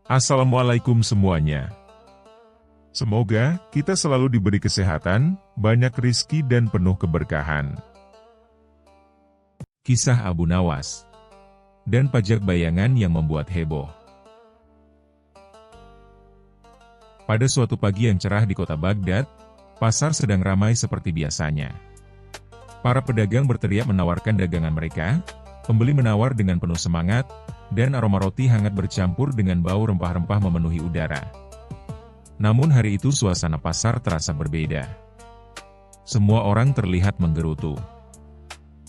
Assalamualaikum semuanya. Semoga kita selalu diberi kesehatan, banyak rizki dan penuh keberkahan. Kisah Abu Nawas dan pajak bayangan yang membuat heboh. Pada suatu pagi yang cerah di kota Baghdad, pasar sedang ramai seperti biasanya. Para pedagang berteriak menawarkan dagangan mereka, pembeli menawar dengan penuh semangat, dan aroma roti hangat bercampur dengan bau rempah-rempah memenuhi udara. Namun hari itu suasana pasar terasa berbeda. Semua orang terlihat menggerutu.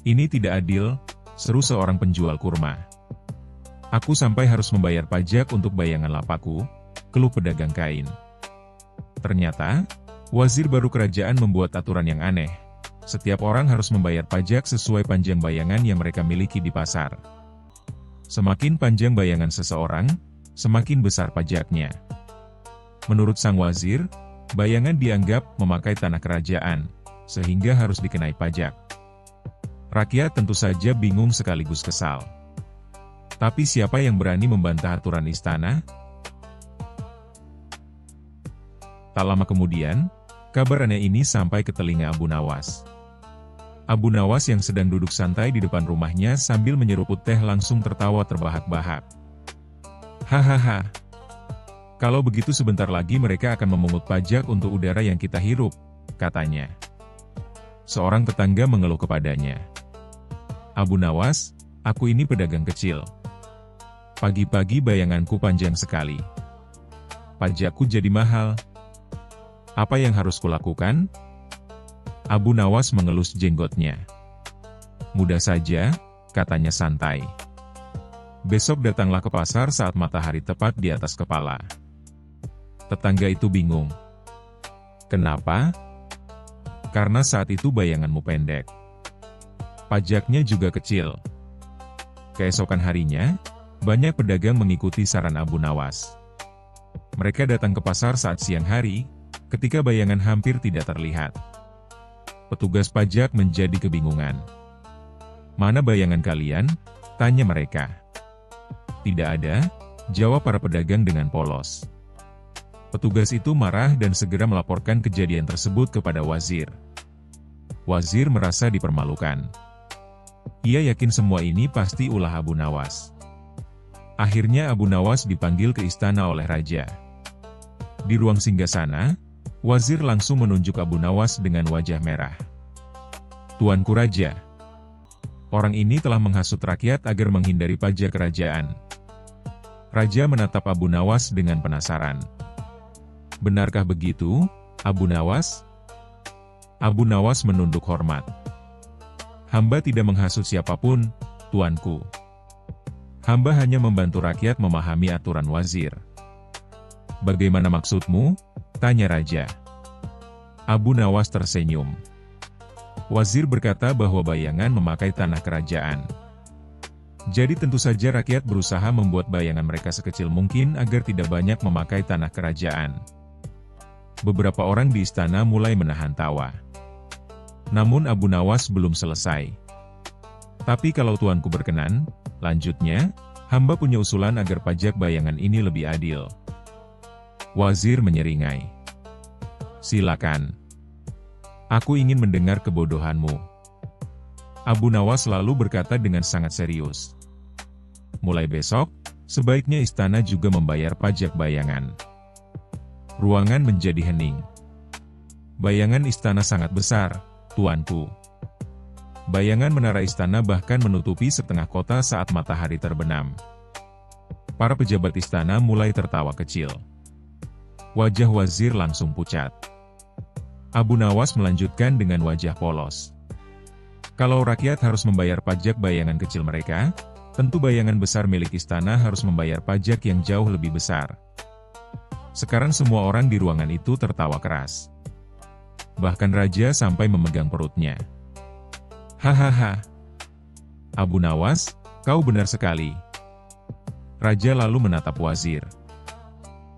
"Ini tidak adil," seru seorang penjual kurma. "Aku sampai harus membayar pajak untuk bayangan lapakku," keluh pedagang kain. Ternyata, wazir baru kerajaan membuat aturan yang aneh. Setiap orang harus membayar pajak sesuai panjang bayangan yang mereka miliki di pasar. Semakin panjang bayangan seseorang, semakin besar pajaknya. Menurut sang wazir, bayangan dianggap memakai tanah kerajaan, sehingga harus dikenai pajak. Rakyat tentu saja bingung sekaligus kesal. Tapi siapa yang berani membantah aturan istana? Tak lama kemudian, kabar aneh ini sampai ke telinga Abu Nawas. Abu Nawas yang sedang duduk santai di depan rumahnya sambil menyeruput teh langsung tertawa terbahak-bahak. "Hahaha. Kalau begitu sebentar lagi mereka akan memungut pajak untuk udara yang kita hirup," katanya. Seorang tetangga mengeluh kepadanya. "Abu Nawas, aku ini pedagang kecil. Pagi-pagi bayanganku panjang sekali. Pajakku jadi mahal. Apa yang harus kulakukan?" Abu Nawas mengelus jenggotnya. "Mudah saja," katanya santai. "Besok datanglah ke pasar saat matahari tepat di atas kepala." Tetangga itu bingung. "Kenapa?" "Karena saat itu bayanganmu pendek. Pajaknya juga kecil." Keesokan harinya, banyak pedagang mengikuti saran Abu Nawas. Mereka datang ke pasar saat siang hari, ketika bayangan hampir tidak terlihat. Petugas pajak menjadi kebingungan. "Mana bayangan kalian?" tanya mereka. "Tidak ada," jawab para pedagang dengan polos. Petugas itu marah dan segera melaporkan kejadian tersebut kepada wazir. Wazir merasa dipermalukan. Ia yakin semua ini pasti ulah Abu Nawas. Akhirnya Abu Nawas dipanggil ke istana oleh raja. Di ruang singgasana, wazir langsung menunjuk Abu Nawas dengan wajah merah. "Tuanku Raja, orang ini telah menghasut rakyat agar menghindari pajak kerajaan." Raja menatap Abu Nawas dengan penasaran. "Benarkah begitu, Abu Nawas?" Abu Nawas menunduk hormat. "Hamba tidak menghasut siapapun, tuanku. Hamba hanya membantu rakyat memahami aturan wazir." "Bagaimana maksudmu?" tanya raja. Abu Nawas tersenyum. Wazir berkata bahwa bayangan memakai tanah kerajaan. Jadi tentu saja rakyat berusaha membuat bayangan mereka sekecil mungkin agar tidak banyak memakai tanah kerajaan. Beberapa orang di istana mulai menahan tawa. Namun Abu Nawas belum selesai. "Tapi kalau tuanku berkenan," lanjutnya, "hamba punya usulan agar pajak bayangan ini lebih adil." Wazir menyeringai. "Silakan. Aku ingin mendengar kebodohanmu." Abu Nawas lalu berkata dengan sangat serius. "Mulai besok, sebaiknya istana juga membayar pajak bayangan." Ruangan menjadi hening. "Bayangan istana sangat besar, tuanku. Bayangan menara istana bahkan menutupi setengah kota saat matahari terbenam." Para pejabat istana mulai tertawa kecil. Wajah wazir langsung pucat. Abu Nawas melanjutkan dengan wajah polos. "Kalau rakyat harus membayar pajak bayangan kecil mereka, tentu bayangan besar milik istana harus membayar pajak yang jauh lebih besar." Sekarang semua orang di ruangan itu tertawa keras. Bahkan raja sampai memegang perutnya. "Hahaha. Abu Nawas, kau benar sekali." Raja lalu menatap wazir.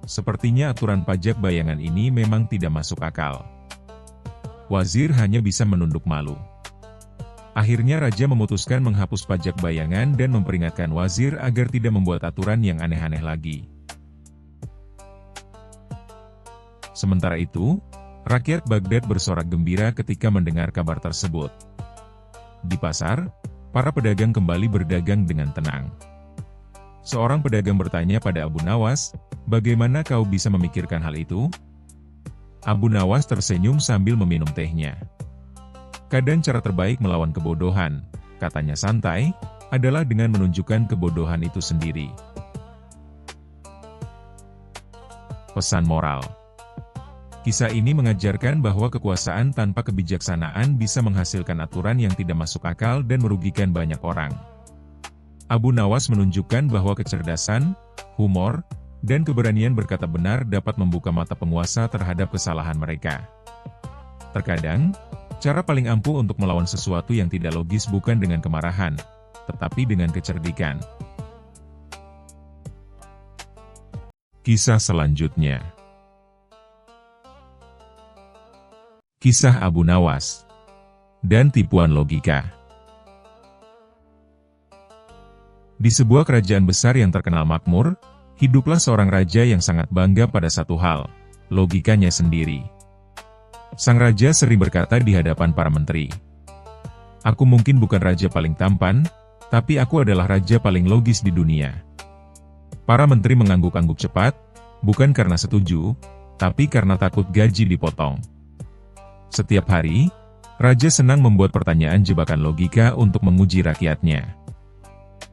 Sepertinya aturan pajak bayangan ini memang tidak masuk akal. Wazir hanya bisa menunduk malu. Akhirnya raja memutuskan menghapus pajak bayangan dan memperingatkan wazir agar tidak membuat aturan yang aneh-aneh lagi. Sementara itu, rakyat Baghdad bersorak gembira ketika mendengar kabar tersebut. Di pasar, para pedagang kembali berdagang dengan tenang. Seorang pedagang bertanya pada Abu Nawas, "Bagaimana kau bisa memikirkan hal itu?" Abu Nawas tersenyum sambil meminum tehnya. "Kadang cara terbaik melawan kebodohan," katanya santai, "adalah dengan menunjukkan kebodohan itu sendiri." Pesan moral. Kisah ini mengajarkan bahwa kekuasaan tanpa kebijaksanaan bisa menghasilkan aturan yang tidak masuk akal dan merugikan banyak orang. Abu Nawas menunjukkan bahwa kecerdasan, humor, dan keberanian berkata benar dapat membuka mata penguasa terhadap kesalahan mereka. Terkadang, cara paling ampuh untuk melawan sesuatu yang tidak logis bukan dengan kemarahan, tetapi dengan kecerdikan. Kisah selanjutnya. Kisah Abu Nawas dan tipuan logika. Di sebuah kerajaan besar yang terkenal makmur, hiduplah seorang raja yang sangat bangga pada satu hal, logikanya sendiri. Sang raja sering berkata di hadapan para menteri, "Aku mungkin bukan raja paling tampan, tapi aku adalah raja paling logis di dunia." Para menteri mengangguk-angguk cepat, bukan karena setuju, tapi karena takut gaji dipotong. Setiap hari, raja senang membuat pertanyaan jebakan logika untuk menguji rakyatnya.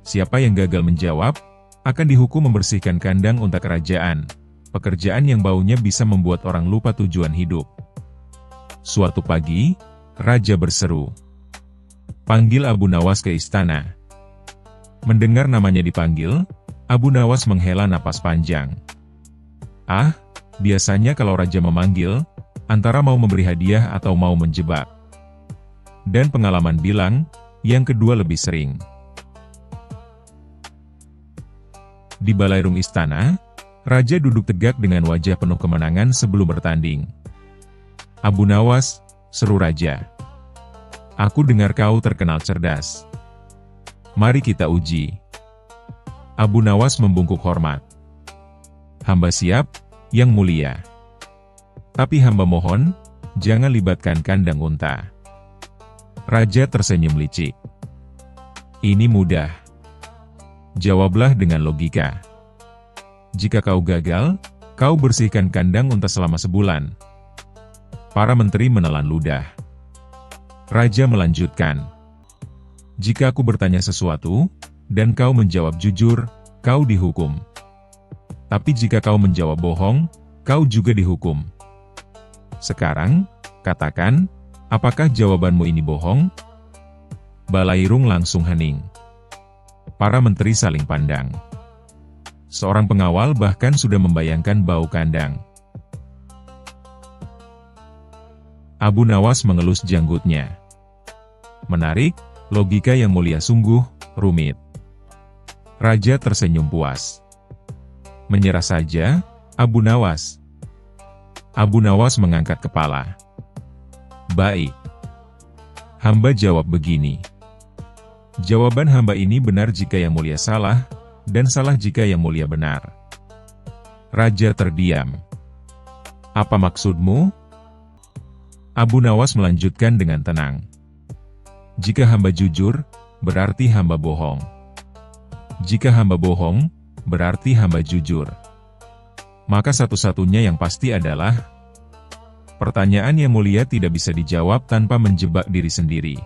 Siapa yang gagal menjawab, akan dihukum membersihkan kandang unta kerajaan, pekerjaan yang baunya bisa membuat orang lupa tujuan hidup. Suatu pagi, raja berseru, "Panggil Abu Nawas ke istana." Mendengar namanya dipanggil, Abu Nawas menghela napas panjang. Biasanya kalau raja memanggil, antara mau memberi hadiah atau mau menjebak. Dan pengalaman bilang, yang kedua lebih sering. Di balairung istana, raja duduk tegak dengan wajah penuh kemenangan sebelum bertanding. "Abu Nawas," seru raja. "Aku dengar kau terkenal cerdas. Mari kita uji." Abu Nawas membungkuk hormat. "Hamba siap, Yang Mulia. Tapi hamba mohon, jangan libatkan kandang unta." Raja tersenyum licik. "Ini mudah. Jawablah dengan logika. Jika kau gagal, kau bersihkan kandang unta selama sebulan." Para menteri menelan ludah. Raja melanjutkan, "Jika aku bertanya sesuatu, dan kau menjawab jujur, kau dihukum. Tapi jika kau menjawab bohong, kau juga dihukum. Sekarang, katakan, apakah jawabanmu ini bohong?" Balairung langsung hening. Para menteri saling pandang. Seorang pengawal bahkan sudah membayangkan bau kandang. Abu Nawas mengelus janggutnya. "Menarik, logika Yang Mulia sungguh rumit." Raja tersenyum puas. "Menyerah saja, Abu Nawas." Abu Nawas mengangkat kepala. "Baik. Hamba jawab begini. Jawaban hamba ini benar jika Yang Mulia salah, dan salah jika Yang Mulia benar." Raja terdiam. "Apa maksudmu?" Abu Nawas melanjutkan dengan tenang. "Jika hamba jujur, berarti hamba bohong. Jika hamba bohong, berarti hamba jujur. Maka satu-satunya yang pasti adalah, pertanyaan Yang Mulia tidak bisa dijawab tanpa menjebak diri sendiri."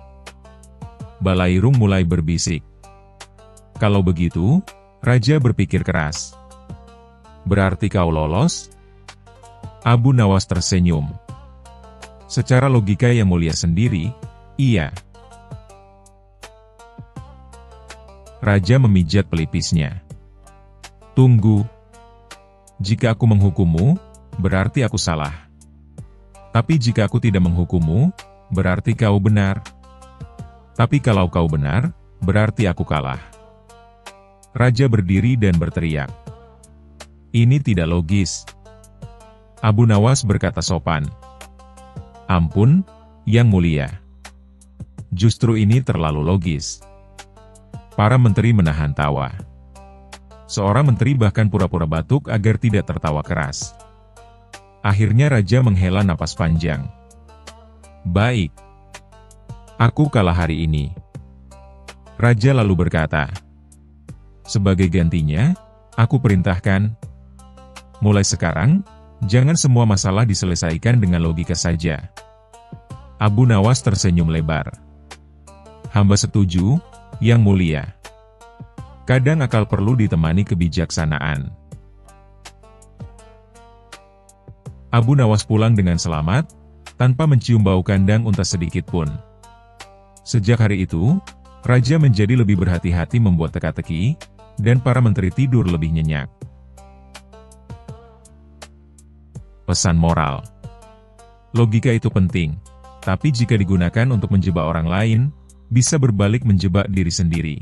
Balairung mulai berbisik. "Kalau begitu," raja berpikir keras, "berarti kau lolos?" Abu Nawas tersenyum. "Secara logika Yang Mulia sendiri, iya." Raja memijat pelipisnya. "Tunggu. Jika aku menghukummu, berarti aku salah. Tapi jika aku tidak menghukummu, berarti kau benar. Tapi kalau kau benar, berarti aku kalah." Raja berdiri dan berteriak. "Ini tidak logis." Abu Nawas berkata sopan, "Ampun, Yang Mulia. Justru ini terlalu logis." Para menteri menahan tawa. Seorang menteri bahkan pura-pura batuk agar tidak tertawa keras. Akhirnya raja menghela napas panjang. Baik. Aku kalah hari ini. Raja lalu berkata. Sebagai gantinya, aku perintahkan, mulai sekarang, jangan semua masalah diselesaikan dengan logika saja. Abu Nawas tersenyum lebar. Hamba setuju, Yang Mulia. Kadang akal perlu ditemani kebijaksanaan. Abu Nawas pulang dengan selamat, tanpa mencium bau kandang unta sedikit pun. Sejak hari itu, raja menjadi lebih berhati-hati membuat teka-teki, dan para menteri tidur lebih nyenyak. Pesan moral. Logika itu penting, tapi jika digunakan untuk menjebak orang lain, bisa berbalik menjebak diri sendiri.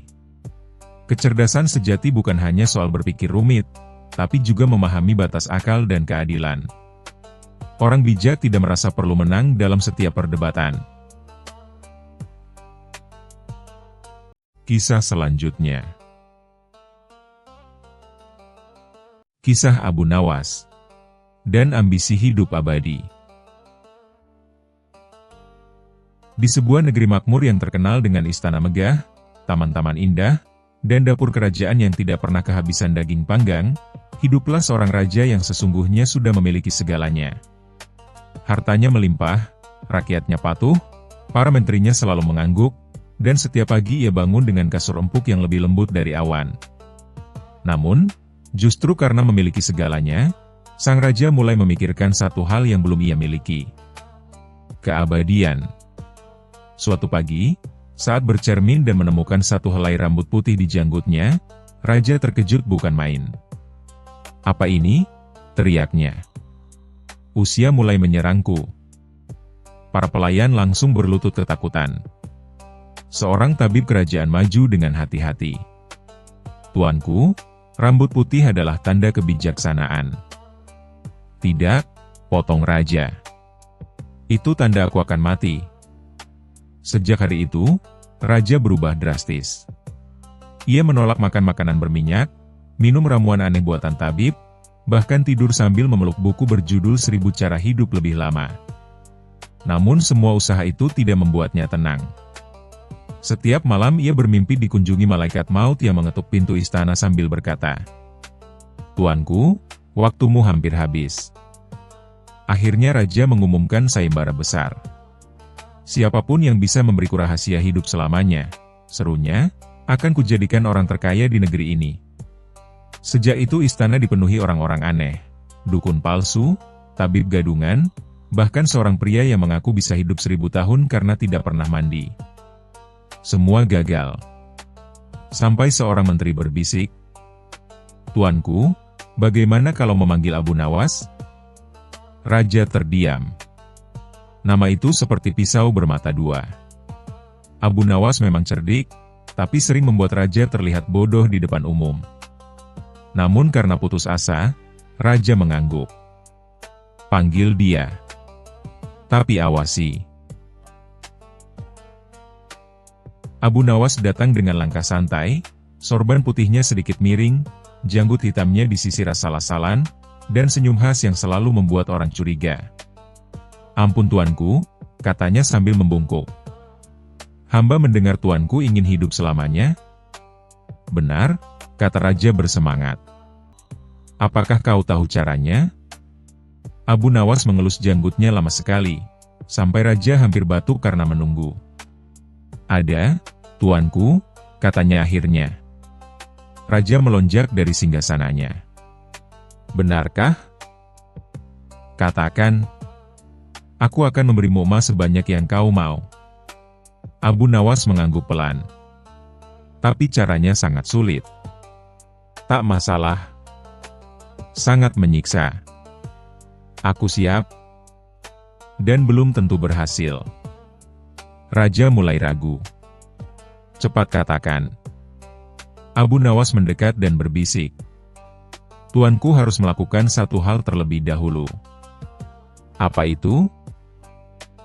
Kecerdasan sejati bukan hanya soal berpikir rumit, tapi juga memahami batas akal dan keadilan. Orang bijak tidak merasa perlu menang dalam setiap perdebatan. Kisah selanjutnya. Kisah Abu Nawas dan ambisi hidup abadi. Di sebuah negeri makmur yang terkenal dengan istana megah, taman-taman indah, dan dapur kerajaan yang tidak pernah kehabisan daging panggang, hiduplah seorang raja yang sesungguhnya sudah memiliki segalanya. Hartanya melimpah, rakyatnya patuh, para menterinya selalu mengangguk, dan setiap pagi ia bangun dengan kasur empuk yang lebih lembut dari awan. Namun, justru karena memiliki segalanya, sang raja mulai memikirkan satu hal yang belum ia miliki. Keabadian. Suatu pagi, saat bercermin dan menemukan satu helai rambut putih di janggutnya, raja terkejut bukan main. "Apa ini?" teriaknya. "Usia mulai menyerangku." Para pelayan langsung berlutut ketakutan. Seorang tabib kerajaan maju dengan hati-hati. "Tuanku, rambut putih adalah tanda kebijaksanaan." "Tidak," potong raja. "Itu tanda aku akan mati." Sejak hari itu, raja berubah drastis. Ia menolak makan makanan berminyak, minum ramuan aneh buatan tabib, bahkan tidur sambil memeluk buku berjudul 1000 Cara Hidup Lebih Lama. Namun semua usaha itu tidak membuatnya tenang. Setiap malam ia bermimpi dikunjungi malaikat maut yang mengetuk pintu istana sambil berkata, "Tuanku, waktumu hampir habis." Akhirnya raja mengumumkan sayembara besar. "Siapapun yang bisa memberiku rahasia hidup selamanya," serunya, "akan kujadikan orang terkaya di negeri ini." Sejak itu istana dipenuhi orang-orang aneh, dukun palsu, tabib gadungan, bahkan seorang pria yang mengaku bisa hidup 1000 tahun karena tidak pernah mandi. Semua gagal. Sampai seorang menteri berbisik, "Tuanku, bagaimana kalau memanggil Abu Nawas?" Raja terdiam. Nama itu seperti pisau bermata dua. Abu Nawas memang cerdik, tapi sering membuat raja terlihat bodoh di depan umum. Namun karena putus asa, raja mengangguk. "Panggil dia. Tapi awasi." Abu Nawas datang dengan langkah santai, sorban putihnya sedikit miring, janggut hitamnya disisir asal-asalan, dan senyum khas yang selalu membuat orang curiga. "Ampun tuanku," katanya sambil membungkuk. "Hamba mendengar tuanku ingin hidup selamanya." "Benar," kata raja bersemangat. "Apakah kau tahu caranya?" Abu Nawas mengelus janggutnya lama sekali, sampai raja hampir batuk karena menunggu. "Ada, tuanku," katanya akhirnya. Raja melonjak dari singgasananya. "Benarkah? Katakan. Aku akan memberimu emas sebanyak yang kau mau." Abu Nawas mengangguk pelan. "Tapi caranya sangat sulit." "Tak masalah. Sangat menyiksa. Aku siap." Dan belum tentu berhasil. Raja mulai ragu. "Cepat katakan." Abu Nawas mendekat dan berbisik. "Tuanku harus melakukan satu hal terlebih dahulu." "Apa itu?"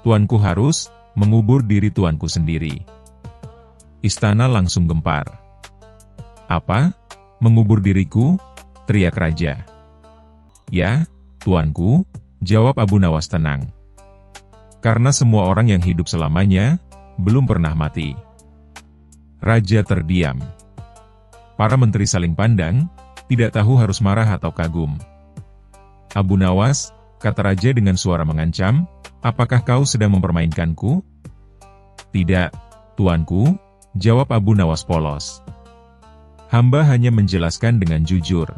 "Tuanku harus mengubur diri tuanku sendiri." Istana langsung gempar. "Apa? Mengubur diriku?" teriak raja. "Ya, tuanku, Jawab Abu Nawas tenang. Karena semua orang yang hidup selamanya, belum pernah mati. Raja terdiam. Para menteri saling pandang, tidak tahu harus marah atau kagum. Abu Nawas, kata raja dengan suara mengancam, apakah kau sedang mempermainkanku? Tidak, tuanku, jawab Abu Nawas polos. Hamba hanya menjelaskan dengan jujur.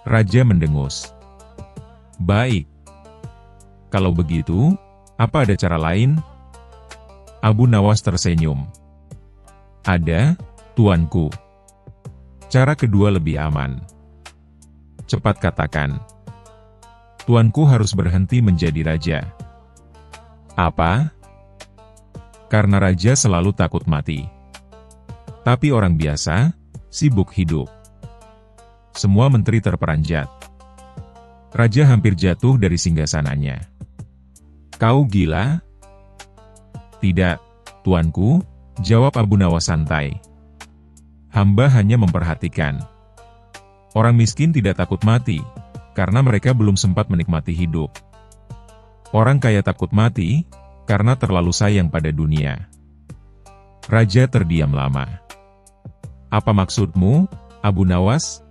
Raja mendengus. Baik. Kalau begitu, apa ada cara lain? Abu Nawas tersenyum. Ada, tuanku. Cara kedua lebih aman. Cepat katakan. Tuanku harus berhenti menjadi raja. Apa? Karena raja selalu takut mati. Tapi orang biasa, sibuk hidup. Semua menteri terperanjat. Raja hampir jatuh dari singgasananya. Kau gila? Tidak, tuanku, jawab Abu Nawas santai. Hamba hanya memperhatikan. Orang miskin tidak takut mati, karena mereka belum sempat menikmati hidup. Orang kaya takut mati, karena terlalu sayang pada dunia. Raja terdiam lama. Apa maksudmu, Abu Nawas?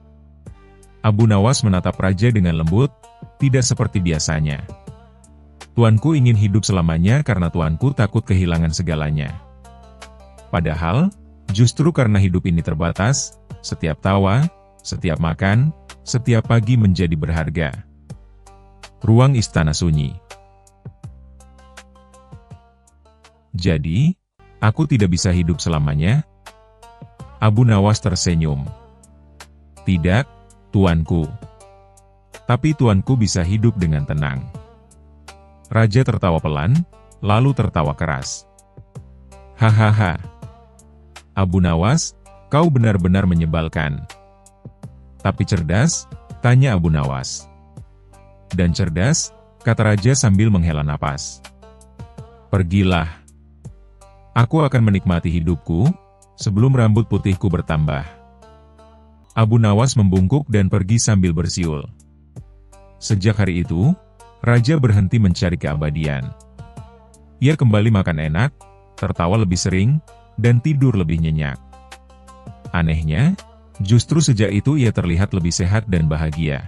Abu Nawas menatap raja dengan lembut, tidak seperti biasanya. Tuanku ingin hidup selamanya karena tuanku takut kehilangan segalanya. Padahal, justru karena hidup ini terbatas, setiap tawa, setiap makan, setiap pagi menjadi berharga. Ruang istana sunyi. Jadi, aku tidak bisa hidup selamanya? Abu Nawas tersenyum. Tidak, tuanku. Tapi tuanku bisa hidup dengan tenang. Raja tertawa pelan, lalu tertawa keras. Hahaha. Abu Nawas, kau benar-benar menyebalkan. Tapi cerdas? Tanya Abu Nawas. Dan cerdas, kata raja sambil menghela napas. Pergilah. Aku akan menikmati hidupku, sebelum rambut putihku bertambah. Abu Nawas membungkuk dan pergi sambil bersiul. Sejak hari itu, raja berhenti mencari keabadian. Ia kembali makan enak, tertawa lebih sering, dan tidur lebih nyenyak. Anehnya, justru sejak itu ia terlihat lebih sehat dan bahagia.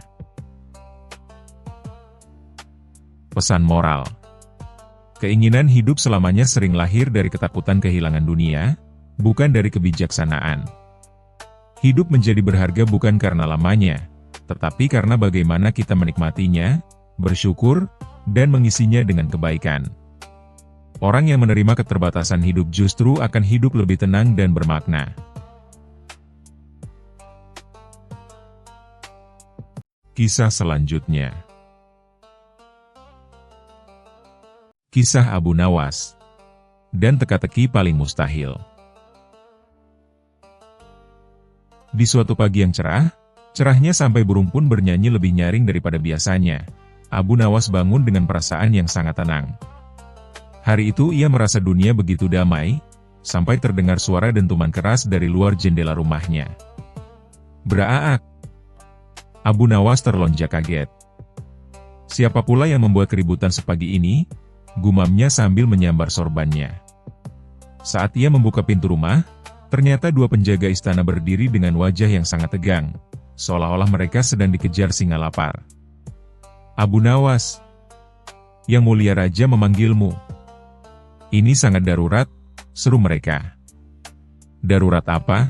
Pesan moral. Keinginan hidup selamanya sering lahir dari ketakutan kehilangan dunia, bukan dari kebijaksanaan. Hidup menjadi berharga bukan karena lamanya, tetapi karena bagaimana kita menikmatinya, bersyukur, dan mengisinya dengan kebaikan. Orang yang menerima keterbatasan hidup justru akan hidup lebih tenang dan bermakna. Kisah selanjutnya. Kisah Abu Nawas dan teka-teki paling mustahil. Di suatu pagi yang cerah, cerahnya sampai burung pun bernyanyi lebih nyaring daripada biasanya. Abu Nawas bangun dengan perasaan yang sangat tenang. Hari itu ia merasa dunia begitu damai, sampai terdengar suara dentuman keras dari luar jendela rumahnya. Beraak! Abu Nawas terlonjak kaget. Siapa pula yang membuat keributan sepagi ini? Gumamnya sambil menyambar sorbannya. Saat ia membuka pintu rumah, ternyata dua penjaga istana berdiri dengan wajah yang sangat tegang, seolah-olah mereka sedang dikejar singa lapar. Abu Nawas, Yang Mulia Raja memanggilmu. Ini sangat darurat, seru mereka. Darurat apa?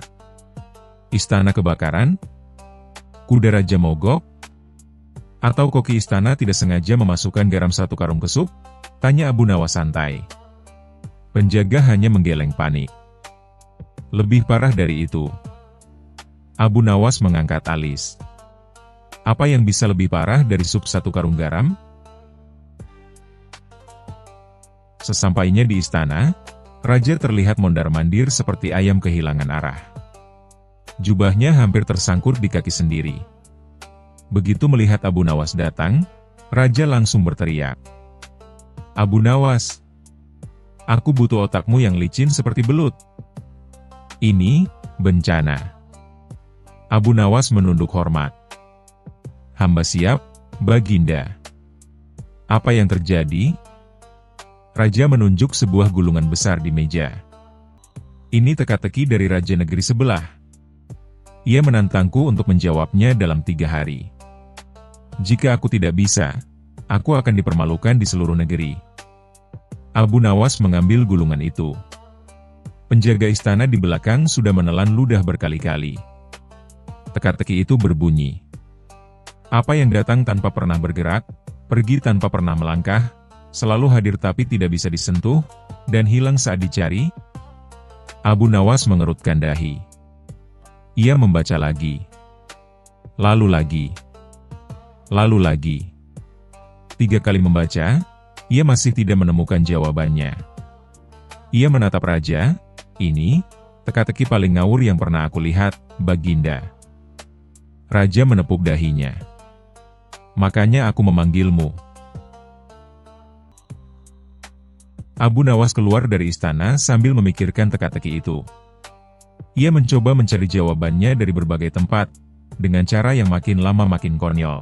Istana kebakaran? Kuda raja mogok? Atau koki istana tidak sengaja memasukkan garam satu karung ke sup? Tanya Abu Nawas santai. Penjaga hanya menggeleng panik. Lebih parah dari itu. Abu Nawas mengangkat alis. Apa yang bisa lebih parah dari sup satu karung garam? Sesampainya di istana, raja terlihat mondar-mandir seperti ayam kehilangan arah. Jubahnya hampir tersangkut di kaki sendiri. Begitu melihat Abu Nawas datang, raja langsung berteriak. Abu Nawas, aku butuh otakmu yang licin seperti belut. Ini, bencana. Abu Nawas menunduk hormat. Hamba siap, Baginda. Apa yang terjadi? Raja menunjuk sebuah gulungan besar di meja. Ini teka-teki dari raja negeri sebelah. Ia menantangku untuk menjawabnya dalam 3 hari. Jika aku tidak bisa, aku akan dipermalukan di seluruh negeri. Abu Nawas mengambil gulungan itu. Penjaga istana di belakang sudah menelan ludah berkali-kali. Teka-teki itu berbunyi. Apa yang datang tanpa pernah bergerak, pergi tanpa pernah melangkah, selalu hadir tapi tidak bisa disentuh, dan hilang saat dicari? Abu Nawas mengerutkan dahi. Ia membaca lagi. Lalu lagi. Lalu lagi. 3 kali membaca, ia masih tidak menemukan jawabannya. Ia menatap raja. Ini, teka-teki paling ngawur yang pernah aku lihat, Baginda. Raja menepuk dahinya. Makanya aku memanggilmu. Abu Nawas keluar dari istana sambil memikirkan teka-teki itu. Ia mencoba mencari jawabannya dari berbagai tempat, dengan cara yang makin lama makin konyol.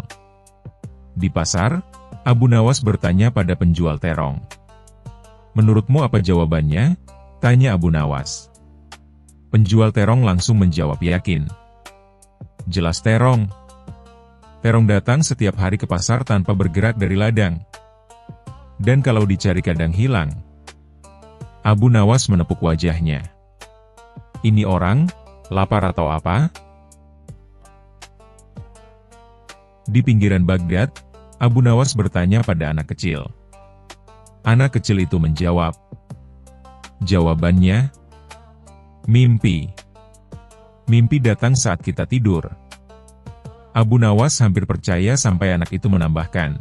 Di pasar, Abu Nawas bertanya pada penjual terong. Menurutmu apa jawabannya? Tanya Abu Nawas. Penjual terong langsung menjawab yakin. Jelas terong. Terong datang setiap hari ke pasar tanpa bergerak dari ladang. Dan kalau dicari kadang hilang. Abu Nawas menepuk wajahnya. Ini orang, lapar atau apa? Di pinggiran Baghdad, Abu Nawas bertanya pada anak kecil. Anak kecil itu menjawab. Jawabannya, mimpi. Mimpi datang saat kita tidur. Abu Nawas hampir percaya sampai anak itu menambahkan.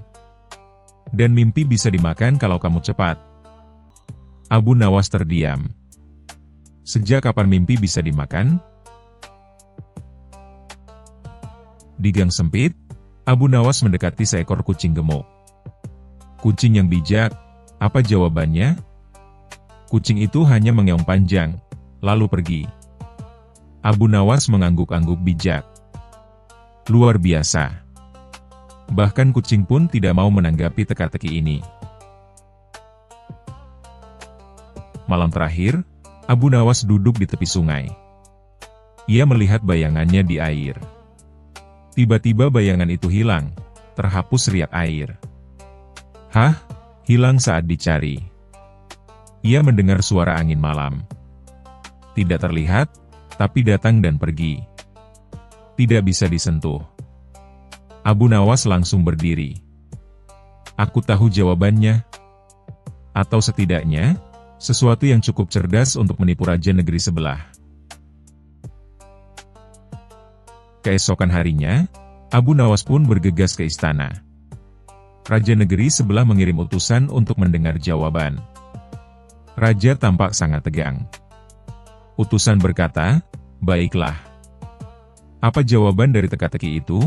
Dan mimpi bisa dimakan kalau kamu cepat. Abu Nawas terdiam. Sejak kapan mimpi bisa dimakan? Di gang sempit, Abu Nawas mendekati seekor kucing gemuk. Kucing yang bijak, apa jawabannya? Kucing itu hanya mengeong panjang, lalu pergi. Abu Nawas mengangguk-angguk bijak. Luar biasa. Bahkan kucing pun tidak mau menanggapi teka-teki ini. Malam terakhir, Abu Nawas duduk di tepi sungai. Ia melihat bayangannya di air. Tiba-tiba bayangan itu hilang, terhapus riak air. Hah? Hilang saat dicari. Ia mendengar suara angin malam. Tidak terlihat, tapi datang dan pergi. Tidak bisa disentuh. Abu Nawas langsung berdiri. Aku tahu jawabannya. Atau setidaknya, sesuatu yang cukup cerdas untuk menipu raja negeri sebelah. Keesokan harinya, Abu Nawas pun bergegas ke istana. Raja negeri sebelah mengirim utusan untuk mendengar jawaban. Raja tampak sangat tegang. Utusan berkata, baiklah. Apa jawaban dari teka-teki itu?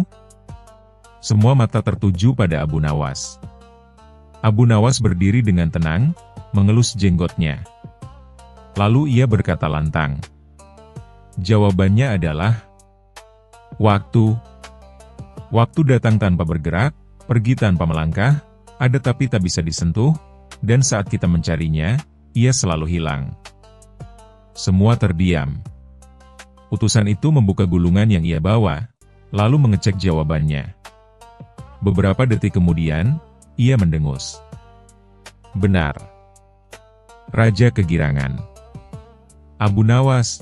Semua mata tertuju pada Abu Nawas. Abu Nawas berdiri dengan tenang, mengelus jenggotnya. Lalu ia berkata lantang. Jawabannya adalah waktu. Waktu datang tanpa bergerak, pergi tanpa melangkah, ada tapi tak bisa disentuh, dan saat kita mencarinya, ia selalu hilang. Semua terdiam. Utusan itu membuka gulungan yang ia bawa, lalu mengecek jawabannya. Beberapa detik kemudian, ia mendengus. Benar. Raja kegirangan. Abu Nawas,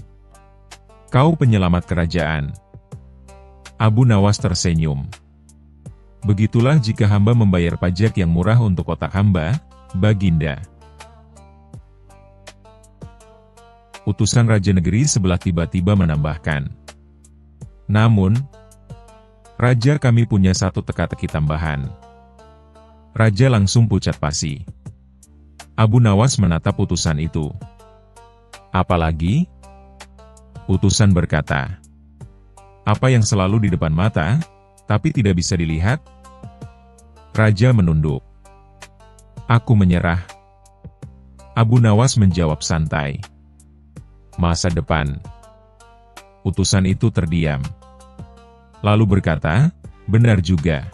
kau penyelamat kerajaan. Abu Nawas tersenyum. Begitulah jika hamba membayar pajak yang murah untuk otak hamba, Baginda. Utusan raja negeri sebelah tiba-tiba menambahkan. Namun, Raja kami punya satu teka-teki tambahan. Raja langsung pucat pasi. Abu Nawas menatap utusan itu. Apalagi? Utusan berkata. Apa yang selalu di depan mata, tapi tidak bisa dilihat? Raja menunduk. Aku menyerah. Abu Nawas menjawab santai. Masa depan. Utusan itu terdiam. Lalu berkata, benar juga.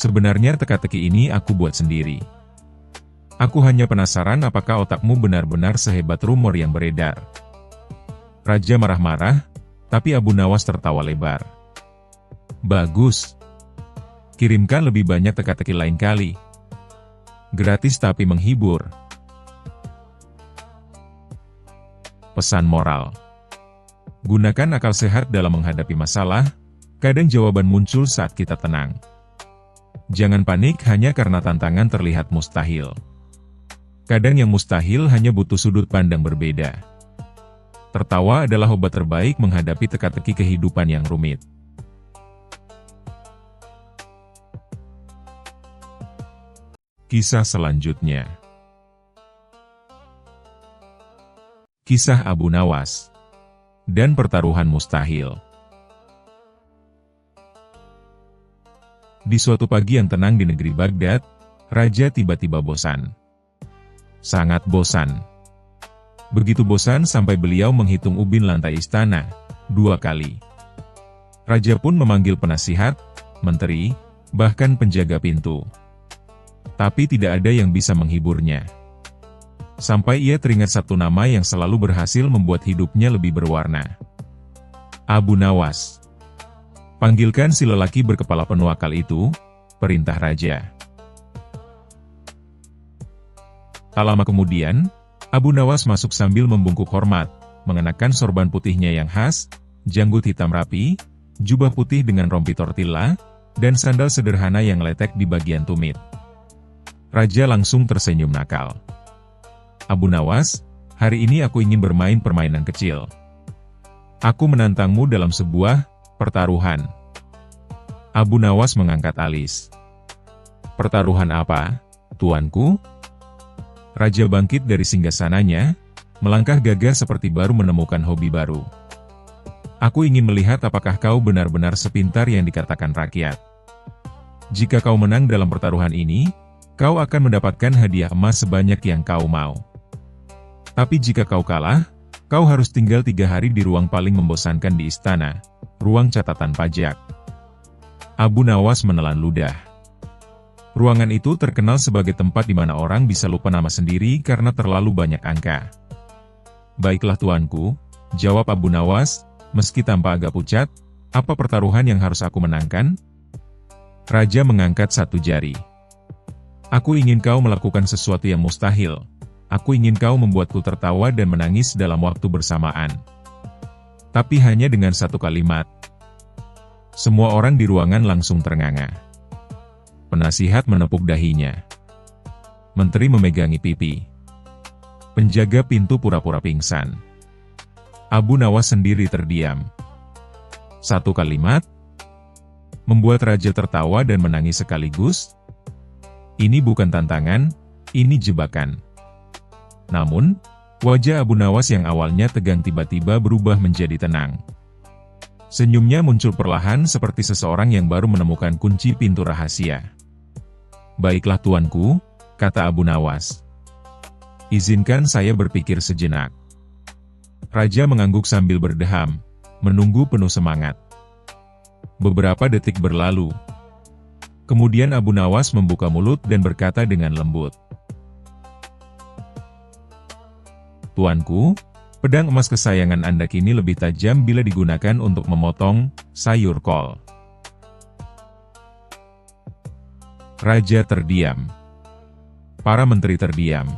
Sebenarnya teka-teki ini aku buat sendiri. Aku hanya penasaran apakah otakmu benar-benar sehebat rumor yang beredar. Raja marah-marah, tapi Abu Nawas tertawa lebar. Bagus. Kirimkan lebih banyak teka-teki lain kali. Gratis tapi menghibur. Pesan moral. Gunakan akal sehat dalam menghadapi masalah, kadang jawaban muncul saat kita tenang. Jangan panik hanya karena tantangan terlihat mustahil. Kadang yang mustahil hanya butuh sudut pandang berbeda. Tertawa adalah obat terbaik menghadapi teka-teki kehidupan yang rumit. Kisah selanjutnya. Kisah Abu Nawas dan pertaruhan mustahil. Di suatu pagi yang tenang di negeri Baghdad, raja tiba-tiba bosan. Sangat bosan. Begitu bosan sampai beliau menghitung ubin lantai istana 2 kali. Raja pun memanggil penasihat, menteri, bahkan penjaga pintu. Tapi tidak ada yang bisa menghiburnya. Sampai ia teringat satu nama yang selalu berhasil membuat hidupnya lebih berwarna. Abu Nawas. Panggilkan si lelaki berkepala penuakal itu, perintah raja. Tak lama kemudian, Abu Nawas masuk sambil membungkuk hormat, mengenakan sorban putihnya yang khas, janggut hitam rapi, jubah putih dengan rompi tortilla, dan sandal sederhana yang letek di bagian tumit. Raja langsung tersenyum nakal. Abu Nawas, hari ini aku ingin bermain permainan kecil. Aku menantangmu dalam sebuah pertaruhan. Abu Nawas mengangkat alis. Pertaruhan apa, tuanku? Raja bangkit dari singgasananya, melangkah gagah seperti baru menemukan hobi baru. Aku ingin melihat apakah kau benar-benar sepintar yang dikatakan rakyat. Jika kau menang dalam pertaruhan ini, kau akan mendapatkan hadiah emas sebanyak yang kau mau. Tapi jika kau kalah, kau harus tinggal 3 hari di ruang paling membosankan di istana, ruang catatan pajak. Abu Nawas menelan ludah. Ruangan itu terkenal sebagai tempat di mana orang bisa lupa nama sendiri karena terlalu banyak angka. Baiklah tuanku, jawab Abu Nawas, meski tampak agak pucat, apa pertaruhan yang harus aku menangkan? Raja mengangkat satu jari. Aku ingin kau melakukan sesuatu yang mustahil. Aku ingin kau membuatku tertawa dan menangis dalam waktu bersamaan. Tapi hanya dengan satu kalimat. Semua orang di ruangan langsung ternganga. Penasihat menepuk dahinya. Menteri memegangi pipi. Penjaga pintu pura-pura pingsan. Abu Nawas sendiri terdiam. Satu kalimat membuat raja tertawa dan menangis sekaligus. Ini bukan tantangan, ini jebakan. Namun, wajah Abu Nawas yang awalnya tegang tiba-tiba berubah menjadi tenang. Senyumnya muncul perlahan seperti seseorang yang baru menemukan kunci pintu rahasia. Baiklah tuanku, kata Abu Nawas. Izinkan saya berpikir sejenak. Raja mengangguk sambil berdeham, menunggu penuh semangat. Beberapa detik berlalu. Kemudian Abu Nawas membuka mulut dan berkata dengan lembut. Tuanku, pedang emas kesayangan Anda kini lebih tajam bila digunakan untuk memotong sayur kol. Raja terdiam. Para menteri terdiam.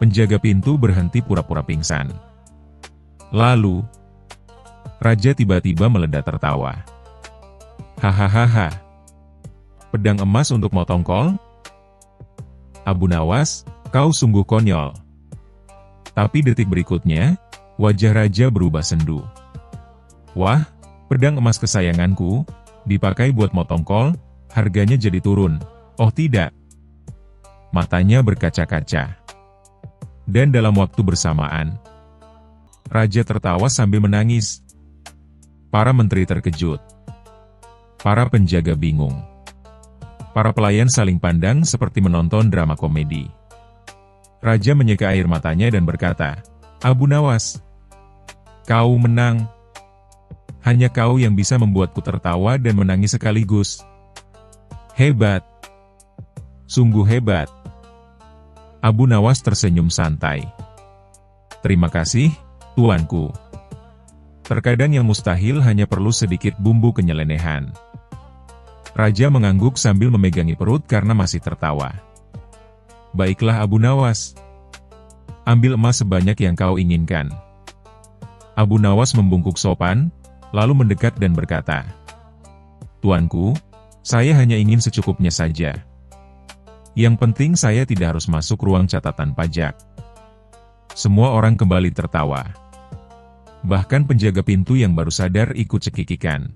Penjaga pintu berhenti pura-pura pingsan. Lalu, raja tiba-tiba meledak tertawa. Hahaha. Pedang emas untuk motong kol? Abu Nawas, kau sungguh konyol. Tapi detik berikutnya, wajah raja berubah sendu. Wah, pedang emas kesayanganku, dipakai buat motong kol, harganya jadi turun. Oh tidak. Matanya berkaca-kaca. Dan dalam waktu bersamaan, raja tertawa sambil menangis. Para menteri terkejut. Para penjaga bingung. Para pelayan saling pandang seperti menonton drama komedi. Raja menyeka air matanya dan berkata, Abu Nawas, kau menang. Hanya kau yang bisa membuatku tertawa dan menangis sekaligus. Hebat. Sungguh hebat. Abu Nawas tersenyum santai. Terima kasih, tuanku. Terkadang yang mustahil hanya perlu sedikit bumbu kenyelenehan. Raja mengangguk sambil memegangi perut karena masih tertawa. Baiklah Abu Nawas. Ambil emas sebanyak yang kau inginkan. Abu Nawas membungkuk sopan, lalu mendekat dan berkata, Tuanku, saya hanya ingin secukupnya saja. Yang penting saya tidak harus masuk ruang catatan pajak. Semua orang kembali tertawa. Bahkan penjaga pintu yang baru sadar ikut cekikikan.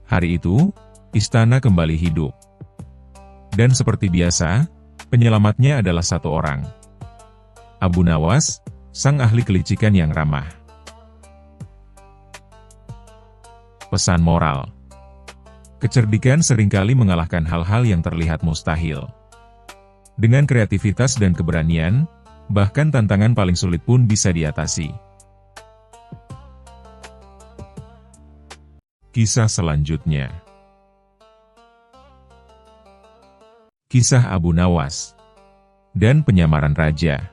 Hari itu, istana kembali hidup. Dan seperti biasa, penyelamatnya adalah satu orang. Abu Nawas, sang ahli kelicikan yang ramah. Pesan moral. Kecerdikan seringkali mengalahkan hal-hal yang terlihat mustahil. Dengan kreativitas dan keberanian, bahkan tantangan paling sulit pun bisa diatasi. Kisah selanjutnya. Kisah Abu Nawas dan penyamaran raja.